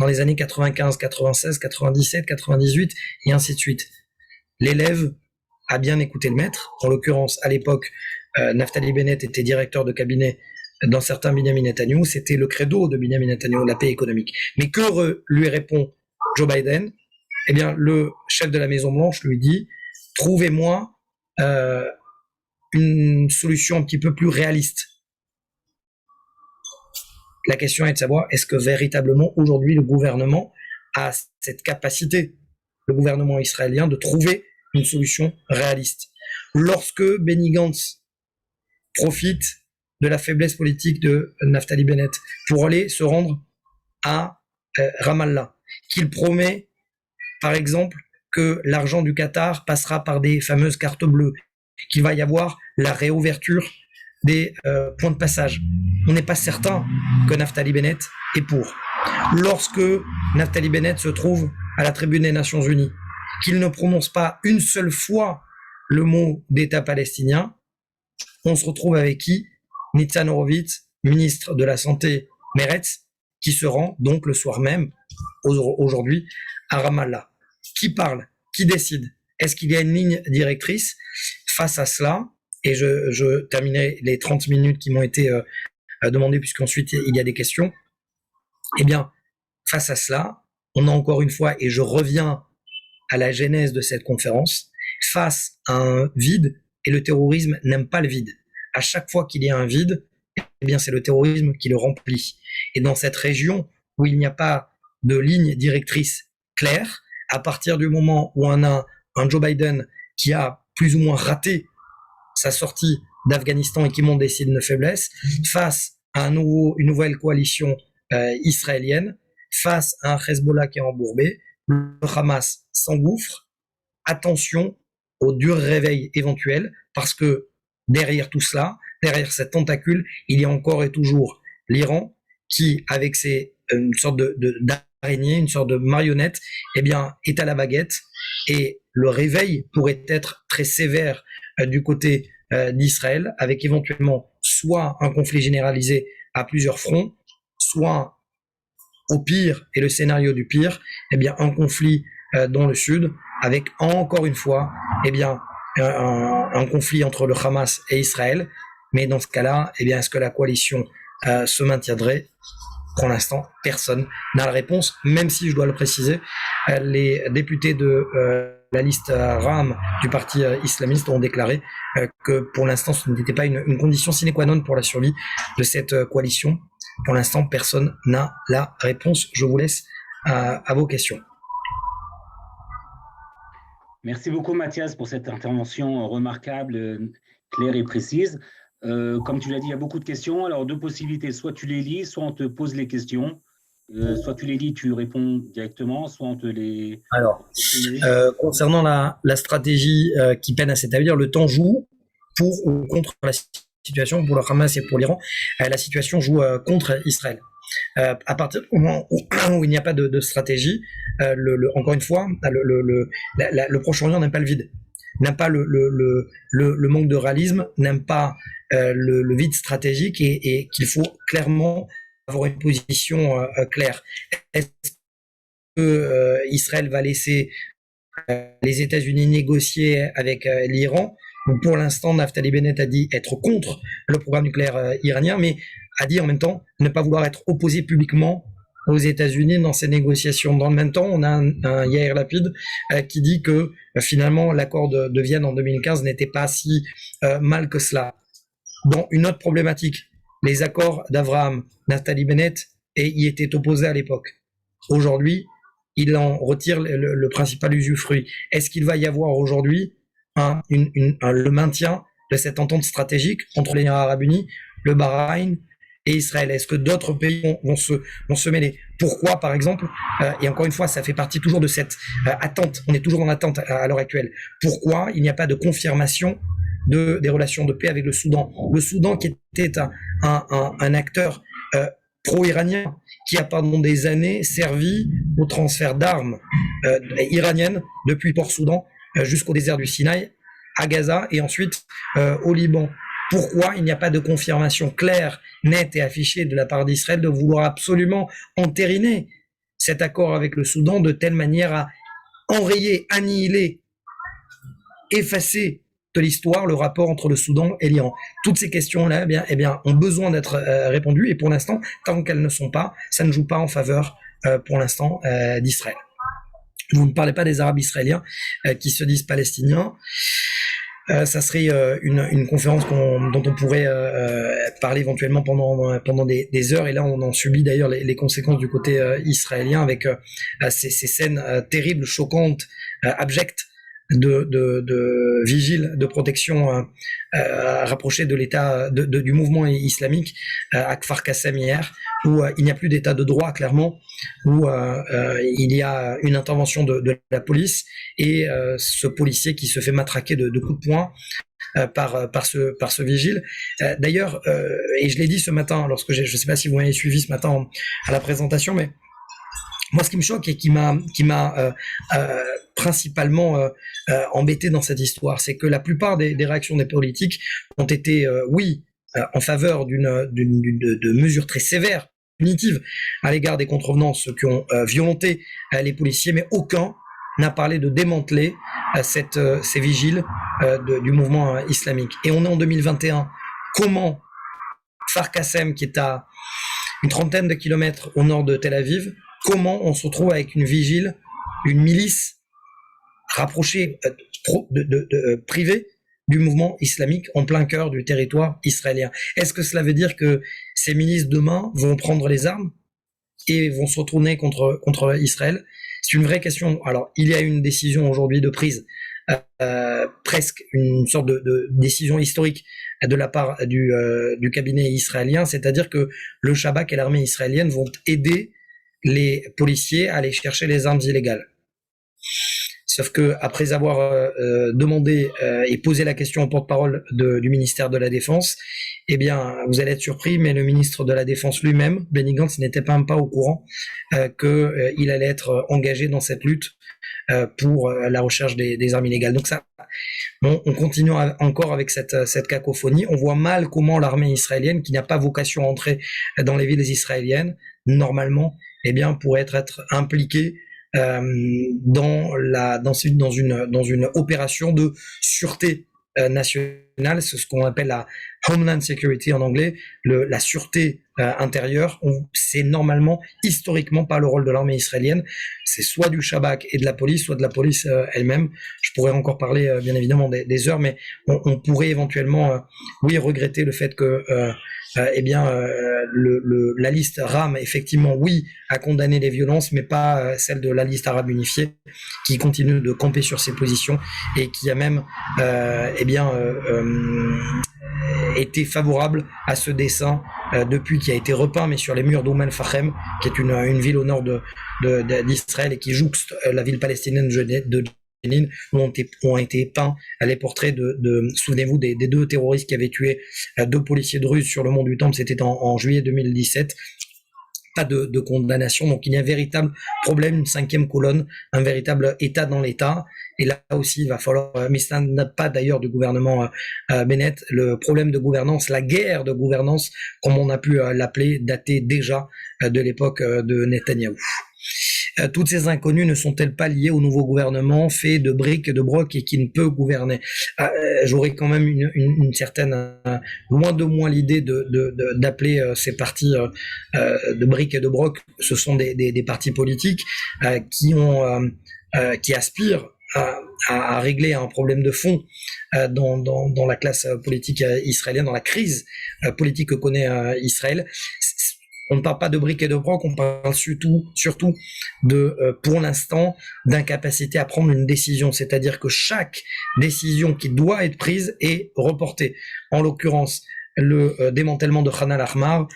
dans les années 95, 96, 97, 98 et ainsi de suite. L'élève a bien écouté le maître. En l'occurrence, à l'époque, Naftali Bennett était directeur de cabinet dans certains Benjamin Netanyahu. C'était le credo de Benjamin Netanyahu, la paix économique. Mais que lui répond Joe Biden? Eh bien, le chef de la Maison-Blanche lui dit « Trouvez-moi une solution un petit peu plus réaliste. » La question est de savoir, est-ce que véritablement, aujourd'hui, le gouvernement a cette capacité, le gouvernement israélien, de trouver une solution réaliste. Lorsque Benny Gantz profite de la faiblesse politique de Naftali Bennett pour aller se rendre à Ramallah, qu'il promet, par exemple, que l'argent du Qatar passera par des fameuses cartes bleues, qu'il va y avoir la réouverture des points de passage. On n'est pas certain que Naftali Bennett est pour. Lorsque Naftali Bennett se trouve à la tribune des Nations Unies, qu'il ne prononce pas une seule fois le mot d'État palestinien, on se retrouve avec qui? Nitzan Horowitz, ministre de la Santé Meretz, qui se rend donc le soir même, aujourd'hui, à Ramallah. Qui parle? Qui décide? Est-ce qu'il y a une ligne directrice? Face à cela, et je terminerai les 30 minutes qui m'ont été demandées, puisqu'ensuite il y a des questions, eh bien, face à cela, on a encore une fois, et je reviens à la genèse de cette conférence, face à un vide, et le terrorisme n'aime pas le vide. À chaque fois qu'il y a un vide, eh bien, c'est le terrorisme qui le remplit. Et dans cette région où il n'y a pas de ligne directrice claire, à partir du moment où on a un Joe Biden qui a plus ou moins raté sa sortie d'Afghanistan et qui montre des signes de faiblesse, face à une nouvelle coalition israélienne, face à un Hezbollah qui est embourbé, le Hamas s'engouffre. Attention au dur réveil éventuel, parce que derrière tout cela, derrière cette tentacule, il y a encore et toujours l'Iran qui, avec une sorte d'araignée, une sorte de marionnette, eh bien, est à la baguette, et le réveil pourrait être très sévère du côté d'Israël, avec éventuellement soit un conflit généralisé à plusieurs fronts, soit au pire, et le scénario du pire, eh bien, un conflit dans le sud, avec encore une fois, eh bien, un conflit entre le Hamas et Israël. Mais dans ce cas-là, eh bien, est-ce que la coalition se maintiendrait? Pour l'instant, personne n'a la réponse, même si, je dois le préciser, les députés de la liste RAM du parti islamiste ont déclaré que pour l'instant, ce n'était pas une condition sine qua non pour la survie de cette coalition. Pour l'instant, personne n'a la réponse. Je vous laisse à vos questions. Merci beaucoup, Mathias, pour cette intervention remarquable, claire et précise. Comme tu l'as dit, il y a beaucoup de questions. Alors, deux possibilités. Soit tu les lis, soit on te pose les questions. Soit tu les lis, tu réponds directement, soit on te les... Alors, concernant la stratégie qui peine à s'établir, le temps joue pour ou contre la situation, pour le Hamas et pour l'Iran. La situation joue contre Israël. À partir du moment où il n'y a pas de stratégie, encore une fois, le Proche-Orient n'aime pas le vide, n'aime pas le manque de réalisme, n'aime pas le vide stratégique, et qu'il faut clairement avoir une position claire. Est-ce que Israël va laisser les États-Unis négocier avec l'Iran? Pour l'instant, Naftali Bennett a dit être contre le programme nucléaire iranien, mais a dit en même temps ne pas vouloir être opposé publiquement aux États-Unis dans ces négociations. Dans le même temps, on a un Yair Lapid qui dit que finalement l'accord de Vienne en 2015 n'était pas si mal que cela. Dans une autre problématique, les accords d'Abraham, Naftali Bennett y était opposé à l'époque. Aujourd'hui, il en retire le principal usufruit. Est-ce qu'il va y avoir aujourd'hui le maintien de cette entente stratégique entre les Émirats arabes unis, le Bahreïn et Israël? Est-ce que d'autres pays vont se mêler? Pourquoi, par exemple, et encore une fois, ça fait partie toujours de cette attente, on est toujours en attente à l'heure actuelle, pourquoi il n'y a pas de confirmation des relations de paix avec le Soudan? Le Soudan qui était un acteur pro-iranien, qui a pendant des années servi au transfert d'armes iraniennes depuis Port-Soudan jusqu'au désert du Sinaï, à Gaza et ensuite au Liban. Pourquoi il n'y a pas de confirmation claire, nette et affichée de la part d'Israël de vouloir absolument entériner cet accord avec le Soudan de telle manière à enrayer, annihiler, effacer de l'histoire le rapport entre le Soudan et l'Iran? Toutes ces questions-là ont besoin d'être répondues, et pour l'instant, tant qu'elles ne sont pas, ça ne joue pas en faveur pour l'instant d'Israël. Vous ne parlez pas des Arabes israéliens qui se disent palestiniens. Ça serait une conférence dont on pourrait parler éventuellement pendant des heures, et là on en subit d'ailleurs les conséquences du côté israélien avec ces scènes terribles, choquantes, abjectes de vigiles de protection rapprochés de l'État du mouvement islamique à Kfar Qassem hier, où il n'y a plus d'état de droit clairement, où il y a une intervention de la police et ce policier qui se fait matraquer de coups de poing par ce vigile. D'ailleurs, et je l'ai dit ce matin lorsque je ne sais pas si vous m'avez suivi ce matin à la présentation, mais moi, ce qui me choque et qui m'a principalement embêté dans cette histoire, c'est que la plupart des réactions des politiques ont été, en faveur de mesures très sévères, punitives, à l'égard des contrevenants, ceux qui ont violenté les policiers, mais aucun n'a parlé de démanteler ces vigiles du mouvement islamique. Et on est en 2021. Comment Kfar Qassem, qui est à une trentaine de kilomètres au nord de Tel Aviv, comment on se retrouve avec une vigile, une milice rapprochée, privée du mouvement islamique en plein cœur du territoire israélien? Est-ce que cela veut dire que ces milices demain vont prendre les armes et vont se retourner contre Israël? C'est une vraie question. Alors, il y a une décision aujourd'hui de prise, presque une sorte de décision historique de la part du cabinet israélien, c'est-à-dire que le Shabak et l'armée israélienne vont aider les policiers à aller chercher les armes illégales. Sauf que après avoir demandé et posé la question au porte-parole du ministère de la Défense, eh bien, vous allez être surpris, mais le ministre de la Défense lui-même, Benny Gantz, n'était même pas au courant qu'il allait être engagé dans cette lutte pour la recherche des armes illégales. Donc ça, on continue encore avec cette cacophonie. On voit mal comment l'armée israélienne, qui n'a pas vocation à entrer dans les villes israéliennes, normalement, eh bien, pourrait être impliquée dans une opération de sûreté nationale. C'est ce qu'on appelle la Homeland Security en anglais, la sûreté intérieure, où c'est normalement, historiquement, pas le rôle de l'armée israélienne. C'est soit du Shabak et de la police, soit de la police elle-même. Je pourrais encore parler, bien évidemment, des heures, mais on pourrait éventuellement, regretter le fait que la liste rame effectivement, à condamner les violences, mais pas celle de la liste arabe unifiée, qui continue de camper sur ses positions et qui a même été favorable à ce dessin depuis, qui a été repeint, mais sur les murs d'Oum el-Fachem, qui est une ville au nord d'Israël et qui jouxte la ville palestinienne de Jenin, où ont été peints les portraits souvenez-vous, des deux terroristes qui avaient tué 2 policiers druzes sur le mont du Temple. C'était en juillet 2017. Pas de condamnation, donc il y a un véritable problème, une 5e colonne, un véritable État dans l'État. Et là aussi, il va falloir, mais ça n'a pas d'ailleurs du gouvernement Bennett, le problème de gouvernance, la guerre de gouvernance, comme on a pu l'appeler, dater déjà de l'époque de Netanyahou. Toutes ces inconnues ne sont-elles pas liées au nouveau gouvernement fait de briques et de brocs et qui ne peut gouverner? J'aurais quand même une certaine, loin de moi l'idée d'appeler ces partis de briques et de brocs. Ce sont des partis politiques qui aspirent à régler un problème de fond dans la classe politique israélienne, dans la crise politique que connaît Israël. On ne parle pas de briques et de brocs, on parle surtout pour l'instant, d'incapacité à prendre une décision. C'est-à-dire que chaque décision qui doit être prise est reportée. En l'occurrence, le démantèlement de Khan al-Ahmar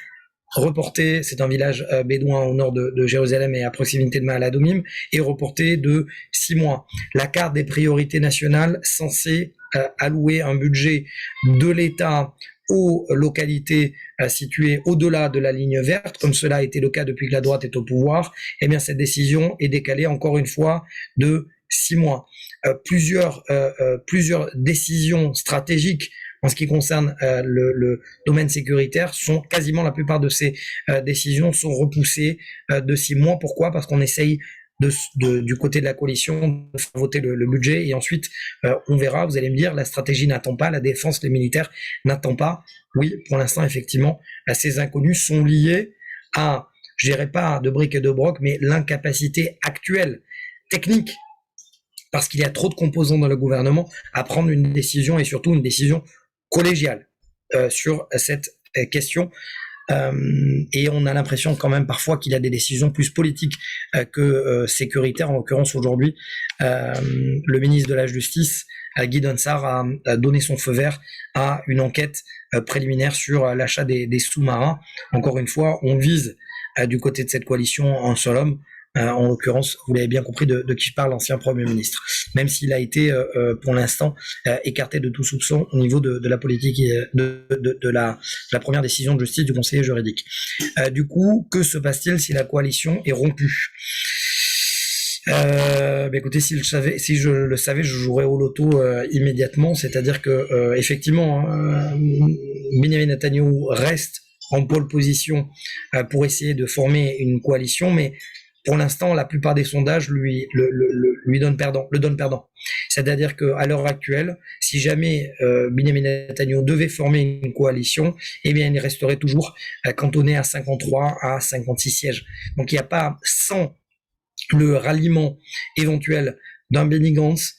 reporté, c'est un village bédouin au nord de Jérusalem et à proximité de Maale Adumim, est reporté de 6 mois. La carte des priorités nationales censée allouer un budget de l'État aux localités situées au-delà de la ligne verte, comme cela a été le cas depuis que la droite est au pouvoir, eh bien cette décision est décalée encore une fois de 6 mois. Plusieurs décisions stratégiques en ce qui concerne le domaine sécuritaire, sont quasiment la plupart de ces décisions sont repoussées de 6 mois. Pourquoi? Parce qu'on essaye du côté de la coalition de faire voter le budget et ensuite on verra. Vous allez me dire, la stratégie n'attend pas, la défense, les militaires n'attendent pas. Oui, pour l'instant, effectivement, ces inconnus sont liés à, je dirais pas de briques et de broc, mais l'incapacité actuelle technique, parce qu'il y a trop de composants dans le gouvernement, à prendre une décision et surtout une décision collégiale sur cette question. Et on a l'impression quand même parfois qu'il y a des décisions plus politiques que sécuritaires. En l'occurrence, aujourd'hui, le ministre de la Justice, Guy Dunsart, a donné son feu vert à une enquête préliminaire sur l'achat des sous-marins. Encore une fois, on vise du côté de cette coalition un seul homme. En l'occurrence, vous l'avez bien compris de qui parle, l'ancien Premier ministre, même s'il a été pour l'instant écarté de tout soupçon au niveau de la politique et de la première décision de justice du conseiller juridique. Du coup, que se passe-t-il si la coalition est rompue? Écoutez, si je le savais, je jouerais au loto immédiatement, c'est-à-dire que effectivement, Benjamin Netanyahou reste en pole position pour essayer de former une coalition, mais pour l'instant, la plupart des sondages le donnent perdant. C'est-à-dire qu'à l'heure actuelle, si jamais Benjamin Netanyahou devait former une coalition, eh bien, il resterait toujours cantonné à 53 à 56 sièges. Donc, il n'y a pas, sans le ralliement éventuel d'un Benny Gantz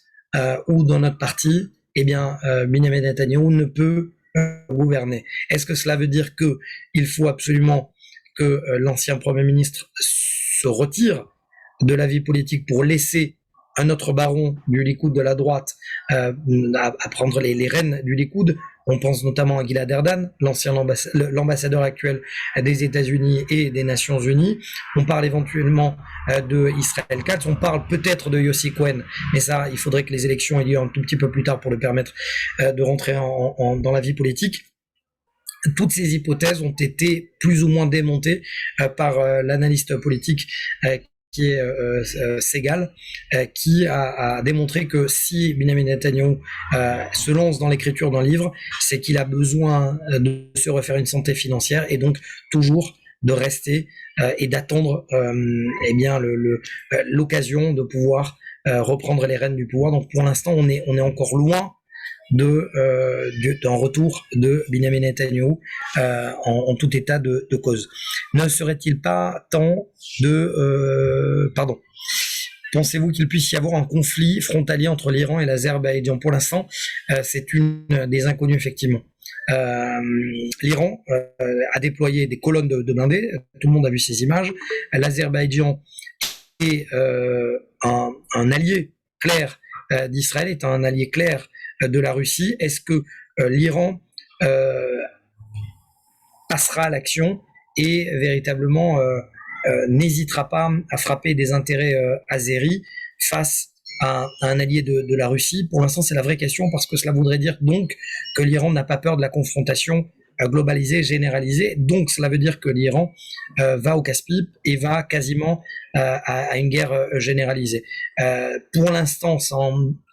ou d'un autre parti, eh bien, Benjamin Netanyahou ne peut gouverner. Est-ce que cela veut dire qu'il faut absolument que l'ancien Premier ministre se retire de la vie politique pour laisser un autre baron du Likoud de la droite à prendre les rênes du Likoud? On pense notamment à Gilad Erdan, l'ambassadeur actuel des États-Unis et des Nations Unies. On parle éventuellement de Israël Katz, on parle peut-être de Yossi Cohen, mais ça, il faudrait que les élections aient lieu un tout petit peu plus tard pour le permettre de rentrer dans la vie politique. Toutes ces hypothèses ont été plus ou moins démontées par l'analyste politique qui est Segal, qui a démontré que si Benjamin Netanyahou se lance dans l'écriture d'un livre, c'est qu'il a besoin de se refaire une santé financière et donc toujours de rester et d'attendre l'occasion de pouvoir reprendre les rênes du pouvoir. Donc pour l'instant, on est encore loin d'un retour de Benjamin Netanyahou en tout état de cause. Ne serait-il pas temps pensez-vous qu'il puisse y avoir un conflit frontalier entre l'Iran et l'Azerbaïdjan? Pour l'instant, c'est une des inconnues, effectivement. L'Iran a déployé des colonnes de blindés, tout le monde a vu ces images. L'Azerbaïdjan est un allié clair d'Israël, est un allié clair de la Russie. Est-ce que l'Iran passera à l'action et véritablement n'hésitera pas à frapper des intérêts azéris face à un allié de la Russie? Pour l'instant, c'est la vraie question, parce que cela voudrait dire donc que l'Iran n'a pas peur de la confrontation globalisée, généralisée. Donc, cela veut dire que l'Iran va au casse-pipe et va quasiment à une guerre généralisée. Pour l'instant,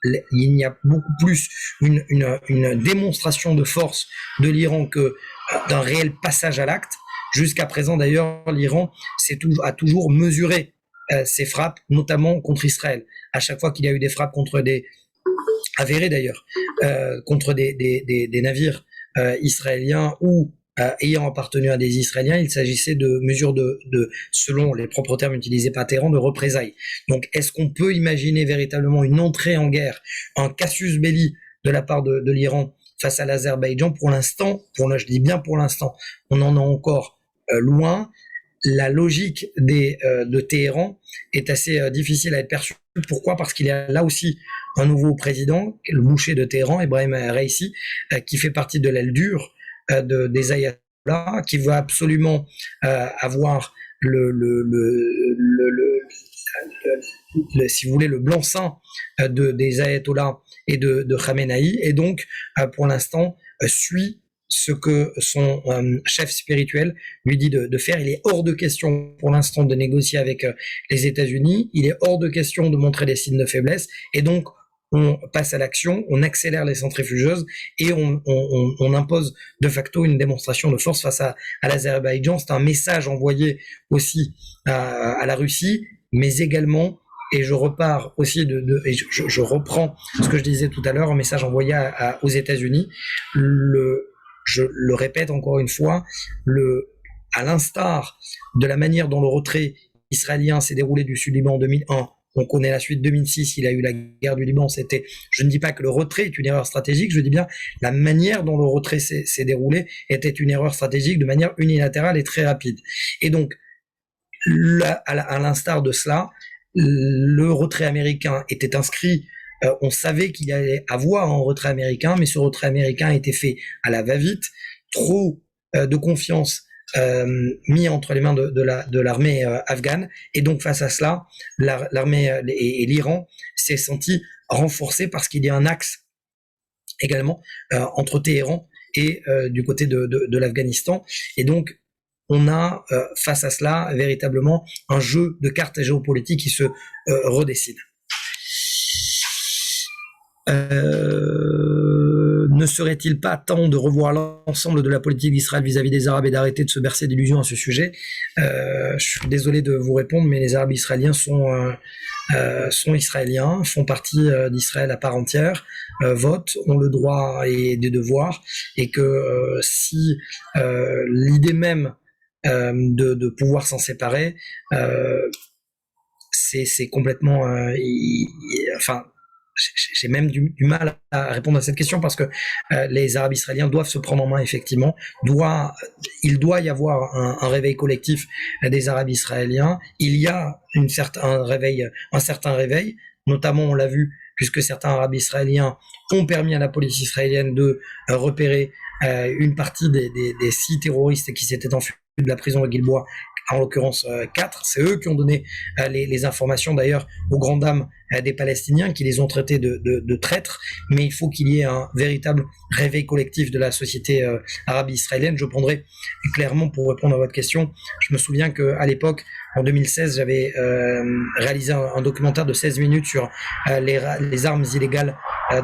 il y a beaucoup plus une démonstration de force de l'Iran que d'un réel passage à l'acte. Jusqu'à présent, d'ailleurs, l'Iran a toujours mesuré ses frappes, notamment contre Israël. À chaque fois qu'il y a eu des frappes avérées d'ailleurs, contre des navires israéliens ou ayant appartenu à des Israéliens, il s'agissait de mesures selon les propres termes utilisés par Téhéran, de représailles. Donc, est-ce qu'on peut imaginer véritablement une entrée en guerre, un casus belli de la part de l'Iran face à l'Azerbaïdjan? Pour l'instant, je dis bien pour l'instant, on en est encore loin. La logique de Téhéran est assez difficile à être perçue. Pourquoi? Parce qu'il y a là aussi un nouveau président, le boucher de Téhéran, Ebrahim Raisi, qui fait partie de l'aile dure des ayatollahs ayatollahs, qui veut absolument avoir si vous voulez, le blanc-seing des ayatollahs et de Khamenei, et donc, pour l'instant, suit ce que son chef spirituel lui dit de faire. Il est hors de question pour l'instant de négocier avec les États-Unis, il est hors de question de montrer des signes de faiblesse, et donc on passe à l'action, on accélère les centrifugeuses et on impose de facto une démonstration de force face à l'Azerbaïdjan. C'est un message envoyé aussi à la Russie, mais également, et je repars aussi et je reprends ce que je disais tout à l'heure, un message envoyé aux États-Unis. Je le répète encore une fois, à l'instar de la manière dont le retrait israélien s'est déroulé du Sud-Liban en 2001, on connaît la suite 2006, il a eu la guerre du Liban, je ne dis pas que le retrait est une erreur stratégique, je dis bien la manière dont le retrait s'est déroulé était une erreur stratégique de manière unilatérale et très rapide. Et donc, à l'instar de cela, le retrait américain était inscrit, on savait qu'il y allait avoir un retrait américain, mais ce retrait américain a été fait à la va-vite, trop de confiance mis entre les mains de l'armée afghane, et donc face à cela, l'armée et l'Iran s'est senti renforcé parce qu'il y a un axe également entre Téhéran et du côté de l'Afghanistan, et donc on a face à cela véritablement un jeu de cartes géopolitiques qui se redessine. Ne serait-il pas temps de revoir l'ensemble de la politique d'Israël vis-à-vis des Arabes et d'arrêter de se bercer d'illusions à ce sujet? Je suis désolé de vous répondre, mais les Arabes israéliens sont israéliens, font partie d'Israël à part entière, votent, ont le droit et des devoirs, et que si l'idée même de pouvoir s'en séparer, c'est complètement enfin, j'ai même du mal à répondre à cette question, parce que les Arabes israéliens doivent se prendre en main, effectivement. Il doit y avoir un réveil collectif des Arabes israéliens. Il y a un certain réveil, notamment on l'a vu, puisque certains Arabes israéliens ont permis à la police israélienne de repérer une partie des 6 terroristes qui s'étaient enfuis de la prison de Gilboa, en l'occurrence 4. C'est eux qui ont donné les informations, d'ailleurs, aux grandes dames des Palestiniens, qui les ont traités de traîtres. Mais il faut qu'il y ait un véritable réveil collectif de la société arabe israélienne. Je prendrai clairement, pour répondre à votre question, je me souviens qu'à l'époque, en 2016, j'avais réalisé un documentaire de 16 minutes sur les armes illégales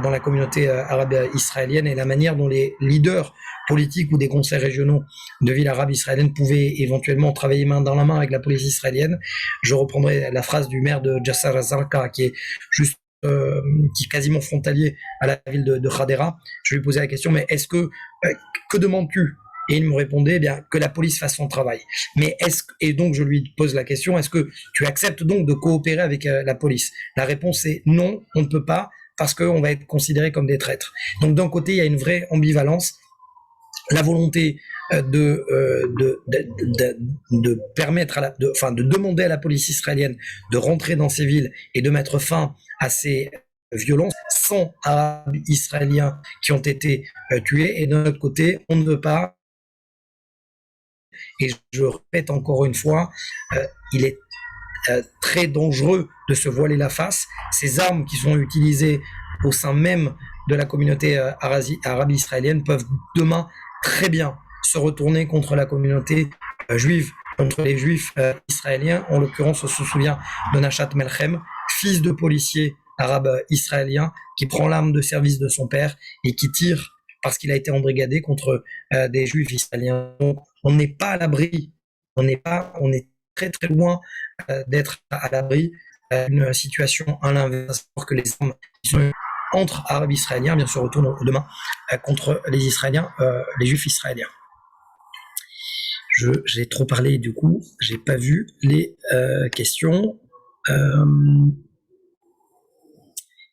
dans la communauté arabe israélienne, et la manière dont les leaders politiques ou des conseils régionaux de villes arabes israéliennes pouvaient éventuellement travailler main dans la main avec la police israélienne. Je reprendrai la phrase du maire de Jisr al-Zarqa, qui est juste qui est quasiment frontalier à la ville de Hadera. Je lui posais la question, mais que demandes-tu? Et il me répondait, bien, que la police fasse son travail. Mais et donc je lui pose la question, est-ce que tu acceptes donc de coopérer avec la police? La réponse est non, on ne peut pas, parce qu'on va être considérés comme des traîtres. Donc d'un côté, il y a une vraie ambivalence, la volonté de permettre de demander à la police israélienne de rentrer dans ces villes et de mettre fin à ces violences, 100 Arabes israéliens qui ont été tués, et d'un autre côté, on ne veut pas. Et je répète encore une fois, il est très dangereux de se voiler la face. Ces armes qui sont utilisées au sein même de la communauté arabe israélienne peuvent demain très bien se retourner contre la communauté juive, contre les juifs israéliens. En l'occurrence, on se souvient de Nachat Melchem, fils de policier arabe israélien, qui prend l'arme de service de son père et qui tire parce qu'il a été embrigadé contre des juifs israéliens. Donc, on n'est pas à l'abri, on est très très loin d'être à l'abri d'une situation à l'inverse, alors que les armes qui sont entre Arabes israéliens, bien sûr, retournent demain contre les Israéliens, les Juifs israéliens. J'ai trop parlé, du coup, j'ai pas vu les questions.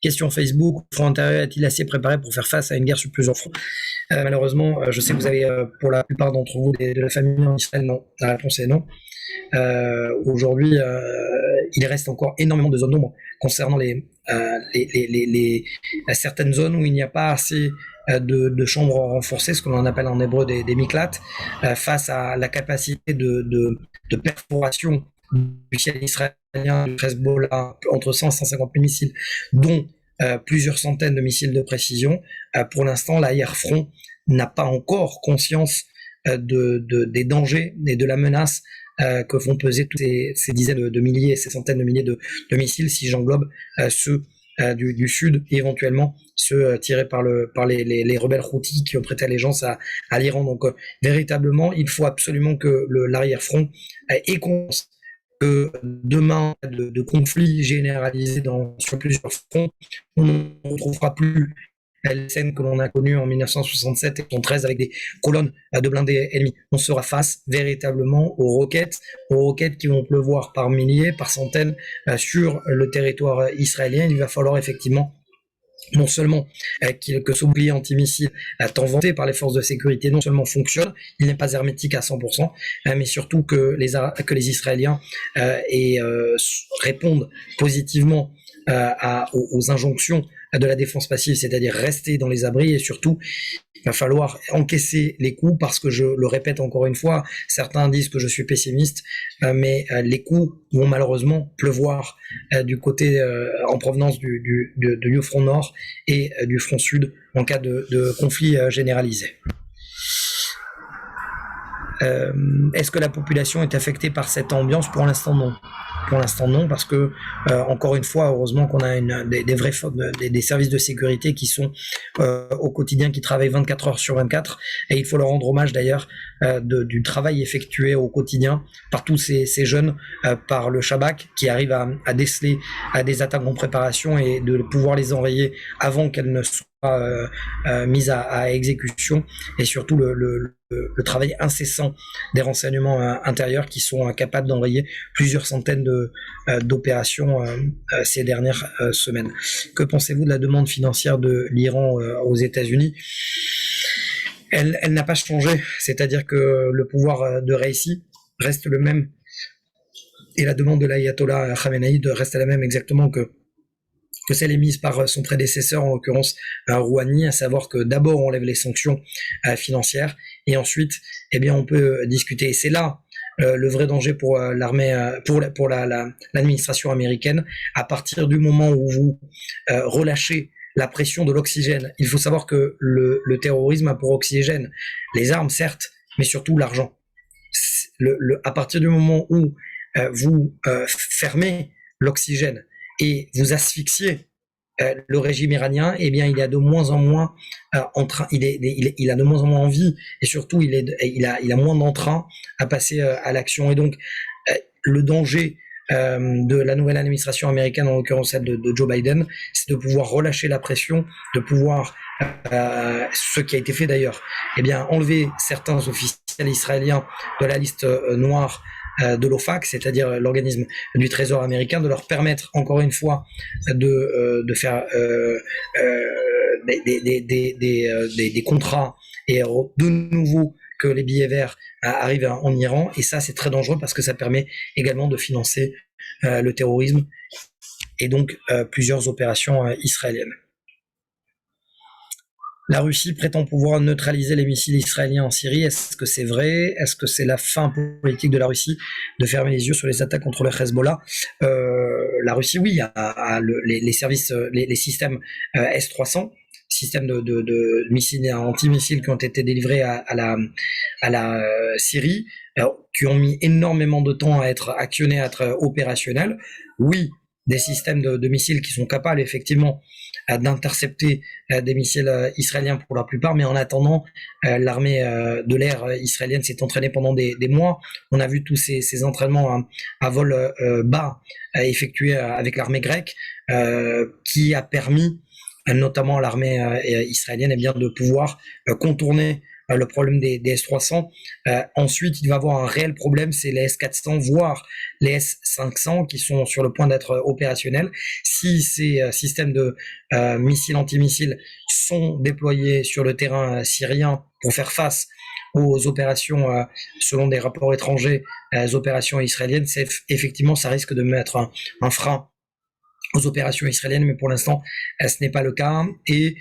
Question Facebook, le front intérieur est-il assez préparé pour faire face à une guerre sur plusieurs fronts? Malheureusement, je sais que vous avez, pour la plupart d'entre vous, de la famille en Israël, non. La réponse est non. Aujourd'hui, il reste encore énormément de zones d'ombre concernant certaines zones où il n'y a pas assez de chambres renforcées, ce que l'on appelle en hébreu des miklat, face à la capacité de perforation du ciel israélien, du Hezbollah, entre 100 et 150 000 missiles, dont plusieurs centaines de missiles de précision. Pour l'instant, l'arrière-front n'a pas encore conscience des dangers et de la menace que font peser toutes ces dizaines de milliers et ces centaines de milliers de missiles, si j'englobe ceux du sud et éventuellement ceux tirés par les rebelles Houthis qui ont prêté allégeance à l'Iran. Donc véritablement, il faut absolument que l'arrière-front ait conscience que demain, de conflits généralisés sur plusieurs fronts, on ne retrouvera plus les scènes que l'on a connues en 1967 et 1913 avec des colonnes de blindés ennemis. On sera face véritablement aux roquettes qui vont pleuvoir par milliers, par centaines sur le territoire israélien. Il va falloir effectivement non seulement que ce bouclier antimissile tant vanté par les forces de sécurité non seulement fonctionne, il n'est pas hermétique à 100%, mais surtout que les Israéliens répondent positivement aux injonctions de la défense passive, c'est-à-dire rester dans les abris, et surtout il va falloir encaisser les coups, parce que je le répète encore une fois, certains disent que je suis pessimiste, mais les coups vont malheureusement pleuvoir du côté en provenance du front nord et du front sud en cas de conflit généralisé. Est-ce que la population est affectée par cette ambiance? Pour l'instant, non. Pour l'instant, non, parce que, encore une fois, heureusement qu'on a des services de sécurité qui sont au quotidien, qui travaillent 24 heures sur 24, et il faut leur rendre hommage d'ailleurs du travail effectué au quotidien par tous ces jeunes, par le Shabak, qui arrive à déceler des attaques en préparation et de pouvoir les enrayer avant qu'elles ne soient mise à exécution, et surtout le travail incessant des renseignements intérieurs qui sont capables d'enrayer plusieurs centaines d'opérations ces dernières semaines. Que pensez-vous de la demande financière de l'Iran aux États-Unis? Elle n'a pas changé, c'est-à-dire que le pouvoir de Raisi reste le même, et la demande de l'ayatollah Khamenei reste la même exactement que celle émise par son prédécesseur, en l'occurrence Rouhani, à savoir que d'abord on lève les sanctions financières, et ensuite on peut discuter. Et c'est là le vrai danger pour l'armée, pour l'administration américaine, à partir du moment où vous relâchez la pression de l'oxygène. Il faut savoir que le terrorisme a pour oxygène les armes, certes, mais surtout l'argent. À partir du moment où vous fermez l'oxygène et vous asphyxiez le régime iranien, il est de moins en moins il a de moins en moins envie, et surtout il a moins d'entrain à passer à l'action. Et donc le danger de la nouvelle administration américaine, en l'occurrence celle de Joe Biden, c'est de pouvoir relâcher la pression, de pouvoir, ce qui a été fait d'ailleurs, enlever certains officiels israéliens de la liste noire de l'OFAC, c'est-à-dire l'organisme du Trésor américain, de leur permettre encore une fois de faire des contrats, et de nouveau que les billets verts arrivent en Iran. Et ça, c'est très dangereux, parce que ça permet également de financer le terrorisme et donc plusieurs opérations israéliennes. La Russie prétend pouvoir neutraliser les missiles israéliens en Syrie. Est-ce que c'est vrai? Est-ce que c'est la fin politique de la Russie de fermer les yeux sur les attaques contre le Hezbollah? La Russie, oui, a les services, les systèmes S-300, systèmes de missiles anti-missiles qui ont été délivrés à la Syrie, qui ont mis énormément de temps à être actionnés, à être opérationnels. Oui, des systèmes de missiles qui sont capables effectivement d'intercepter des missiles israéliens pour la plupart, mais en attendant, l'armée de l'air israélienne s'est entraînée pendant des mois. On a vu tous ces entraînements à vol bas effectués avec l'armée grecque, qui a permis notamment à l'armée israélienne de pouvoir contourner le problème des S-300. Ensuite, il va y avoir un réel problème, c'est les S-400, voire les S-500, qui sont sur le point d'être opérationnels. Si ces systèmes de missiles anti-missiles sont déployés sur le terrain syrien pour faire face aux opérations, selon des rapports étrangers, opérations israéliennes, effectivement, ça risque de mettre un frein aux opérations israéliennes, mais pour l'instant, ce n'est pas le cas. Et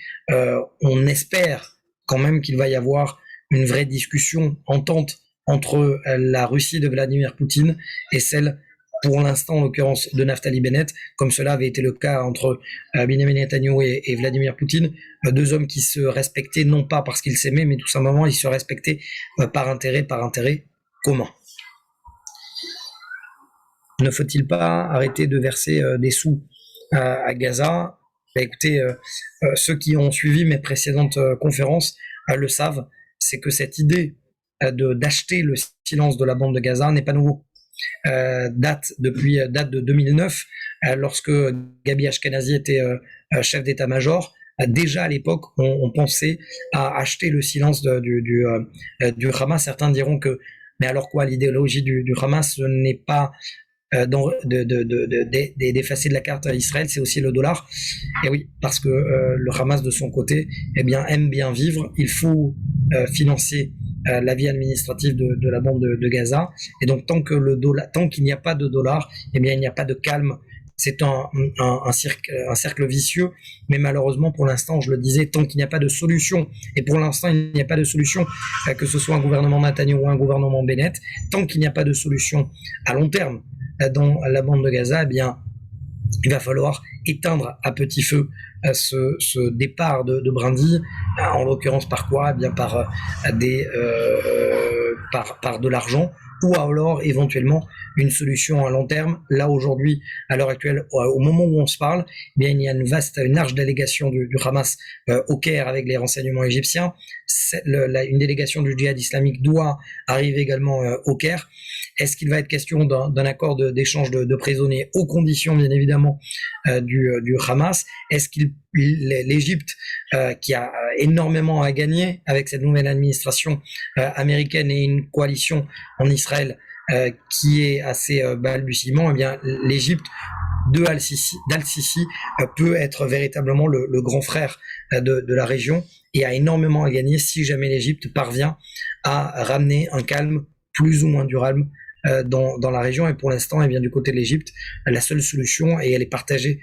on espère quand même qu'il va y avoir une vraie discussion, entente entre la Russie de Vladimir Poutine et celle, pour l'instant, en l'occurrence, de Naftali Bennett, comme cela avait été le cas entre Benjamin Netanyahu et Vladimir Poutine, deux hommes qui se respectaient non pas parce qu'ils s'aimaient, mais tout simplement ils se respectaient par intérêt commun. Ne faut-il pas arrêter de verser des sous à Gaza? Écoutez, ceux qui ont suivi mes précédentes conférences le savent, c'est que cette idée d'acheter le silence de la bande de Gaza n'est pas nouveau. Date de 2009, lorsque Gabi Ashkenazi était chef d'état-major. Déjà à l'époque, on pensait à acheter le silence du Hamas. Certains diront que, mais alors quoi, l'idéologie du Hamas, ce n'est pas d'effacer de la carte à Israël, c'est aussi le dollar. Et oui, parce que le Hamas de son côté, eh bien, aime bien vivre. Il faut financer la vie administrative de la bande de Gaza. Et donc, tant qu'il n'y a pas de dollar, eh bien, il n'y a pas de calme. C'est un cercle vicieux, mais malheureusement, pour l'instant, je le disais, tant qu'il n'y a pas de solution, et pour l'instant, il n'y a pas de solution, que ce soit un gouvernement Netanyahu ou un gouvernement Bennett, tant qu'il n'y a pas de solution à long terme dans la bande de Gaza, eh bien, il va falloir éteindre à petit feu ce départ de brindilles, en l'occurrence par quoi? Eh bien, par de l'argent, ou alors éventuellement une solution à long terme. Là aujourd'hui, à l'heure actuelle, au moment où on se parle, eh bien, il y a une large délégation du Hamas au Caire avec les renseignements égyptiens. Une délégation du djihad islamique doit arriver également au Caire. Est-ce qu'il va être question d'un accord d'échange de prisonniers aux conditions, bien évidemment, du Hamas? Est-ce que l'Égypte, qui a énormément à gagner avec cette nouvelle administration américaine et une coalition en Israël qui est assez balbutiement, eh bien, l'Égypte d'Al-Sisi peut être véritablement le grand frère de la région et a énormément à gagner si jamais l'Égypte parvient à ramener un calme plus ou moins durable dans la région. Et pour l'instant, eh bien, du côté de l'Égypte, la seule solution, et elle est partagée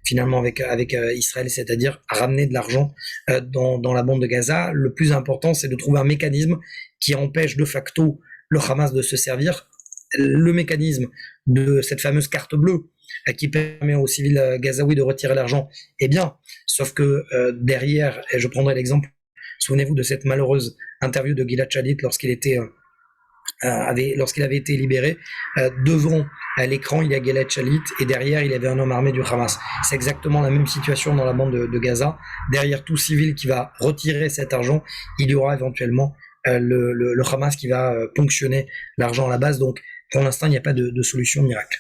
finalement avec Israël, c'est-à-dire ramener de l'argent dans la bande de Gaza. Le plus important, c'est de trouver un mécanisme qui empêche de facto le Hamas de se servir. Le mécanisme de cette fameuse carte bleue qui permet aux civils gazaouis de retirer l'argent, eh bien, sauf que derrière, et je prendrai l'exemple, souvenez-vous de cette malheureuse interview de Gilad Shalit lorsqu'il avait été libéré. Devant l'écran, il y a Gilad Shalit et derrière, il y avait un homme armé du Hamas. C'est exactement la même situation dans la bande de Gaza. Derrière tout civil qui va retirer cet argent, il y aura éventuellement le Hamas qui va ponctionner l'argent à la base. Donc, pour l'instant, il n'y a pas de solution miracle.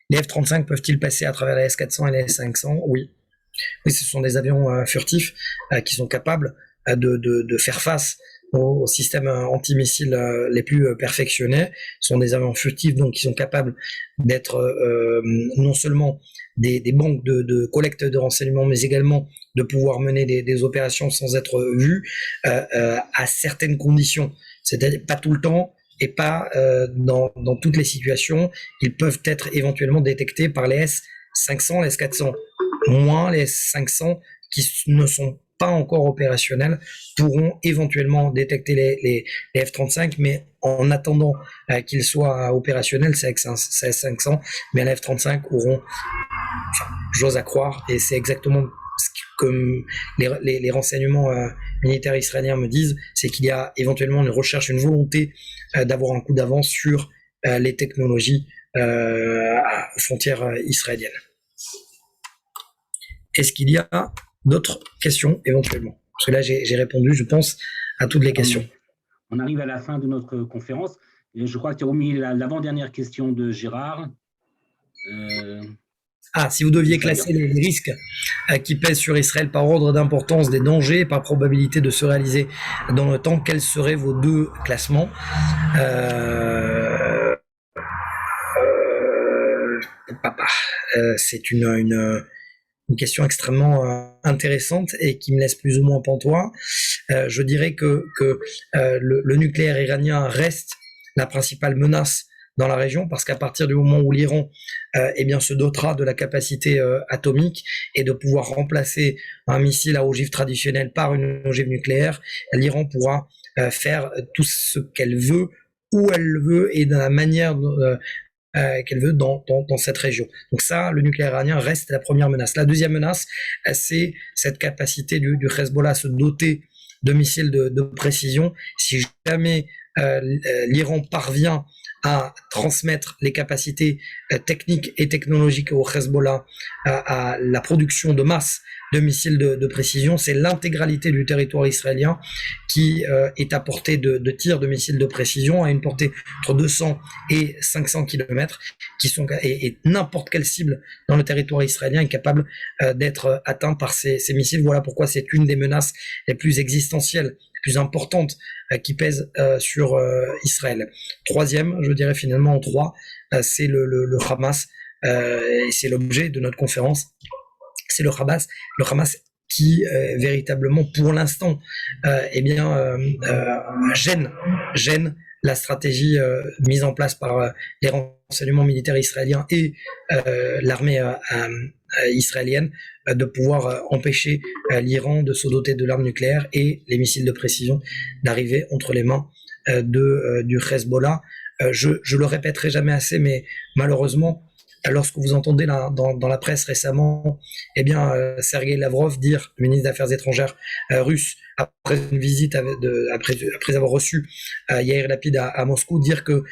Les F-35 peuvent-ils passer à travers la S-400 et la S-500? Oui. Oui, ce sont des avions furtifs qui sont capables de faire face aux systèmes antimissiles les plus perfectionnés. Ce sont des avions furtifs, donc qui sont capables d'être non seulement des banques de collecte de renseignements, mais également de pouvoir mener des opérations sans être vus à certaines conditions. C'est-à-dire pas tout le temps et pas dans toutes les situations. Ils peuvent être éventuellement détectés par les S-500, les S-400. Moins les S-500 qui ne sont pas encore opérationnels pourront éventuellement détecter les F-35, mais en attendant qu'ils soient opérationnels, c'est S-500, mais les F-35 auront, j'ose à croire, et c'est exactement ce que les renseignements militaires israéliens me disent, c'est qu'il y a éventuellement une recherche, une volonté d'avoir un coup d'avance sur les technologies aux frontières israéliennes. Est-ce qu'il y a d'autres questions éventuellement? Parce que là, j'ai répondu, je pense, à toutes les questions. On arrive à la fin de notre conférence. Et je crois que tu as omis l'avant-dernière question de Gérard. Si vous deviez classer les risques qui pèsent sur Israël par ordre d'importance des dangers et par probabilité de se réaliser dans le temps, quels seraient vos deux classements? C'est une question extrêmement intéressante et qui me laisse plus ou moins pantois. Je dirais que le nucléaire iranien reste la principale menace dans la région, parce qu'à partir du moment où l'Iran se dotera de la capacité atomique et de pouvoir remplacer un missile à ogive traditionnelle par une ogive nucléaire, l'Iran pourra faire tout ce qu'elle veut, où elle le veut et de la manière qu'elle veut dans cette région. Donc ça, le nucléaire iranien reste la première menace. La deuxième menace, c'est cette capacité du Hezbollah à se doter de missiles de précision. Si jamais l'Iran parvient à transmettre les capacités techniques et technologiques au Hezbollah à la production de masse de missiles de précision, c'est l'intégralité du territoire israélien qui est à portée de tir de missiles de précision, à une portée entre 200 et 500 km, et n'importe quelle cible dans le territoire israélien est capable d'être atteint par ces missiles. Voilà pourquoi c'est une des menaces les plus existentielles, les plus importantes qui pèsent sur Israël. Troisième, je dirais finalement en trois, c'est le Hamas, et c'est l'objet de notre conférence. C'est le Hamas qui véritablement, pour l'instant, gêne la stratégie mise en place par les renseignements militaires israéliens et l'armée israélienne de pouvoir empêcher l'Iran de se doter de l'arme nucléaire et les missiles de précision d'arriver entre les mains du Hezbollah. Je le répéterai jamais assez, mais malheureusement, lorsque vous entendez dans la presse récemment, Sergueï Lavrov dire, le ministre des Affaires étrangères russe, après une visite, après avoir reçu Yair Lapid à Moscou, dire que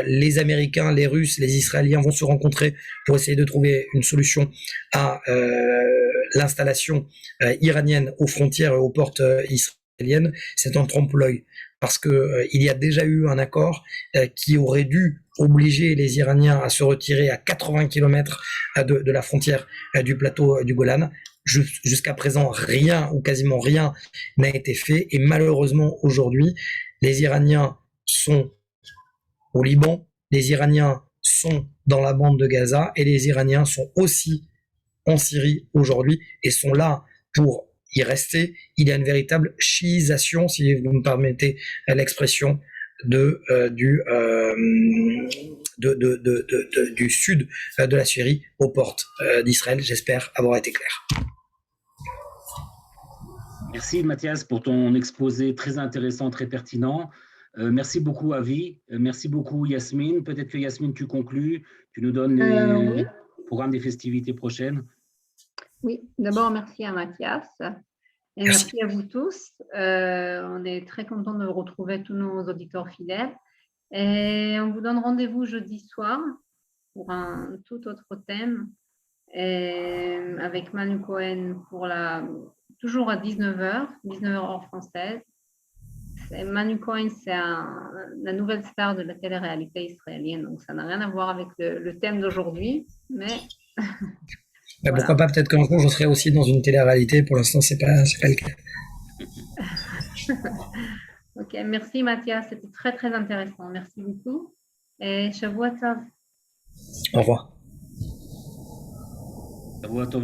les Américains, les Russes, les Israéliens vont se rencontrer pour essayer de trouver une solution à l'installation iranienne aux frontières et aux portes israéliennes, c'est un trompe-l'œil. Parce que il y a déjà eu un accord qui aurait dû obliger les Iraniens à se retirer à 80 km de la frontière du plateau du Golan. Jusqu'à présent, rien ou quasiment rien n'a été fait. Et malheureusement, aujourd'hui, les Iraniens sont au Liban, les Iraniens sont dans la bande de Gaza et les Iraniens sont aussi en Syrie aujourd'hui et sont là pour y rester. Il y a une véritable chiisation, si vous me permettez l'expression, du sud de la Syrie aux portes d'Israël. J'espère avoir été clair. Merci Mathias pour ton exposé très intéressant, très pertinent. Merci beaucoup Avi, merci beaucoup Yasmine. Peut-être que Yasmine, tu conclus, tu nous donnes les programmes des festivités prochaines. Oui, d'abord merci à Mathias et merci à vous tous. On est très contents de retrouver tous nos auditeurs fidèles et on vous donne rendez-vous jeudi soir pour un tout autre thème avec Manu Cohen toujours à 19h heure française. Manu Cohen, c'est la nouvelle star de la télé-réalité israélienne, donc ça n'a rien à voir avec le thème d'aujourd'hui, mais voilà. Pourquoi pas, peut-être qu'un jour je serai aussi dans une télé-réalité, pour l'instant c'est pas le cas. Ok, merci Mathias, c'était très très intéressant, merci beaucoup et Shavua Tov. Au revoir. Shavua Tov.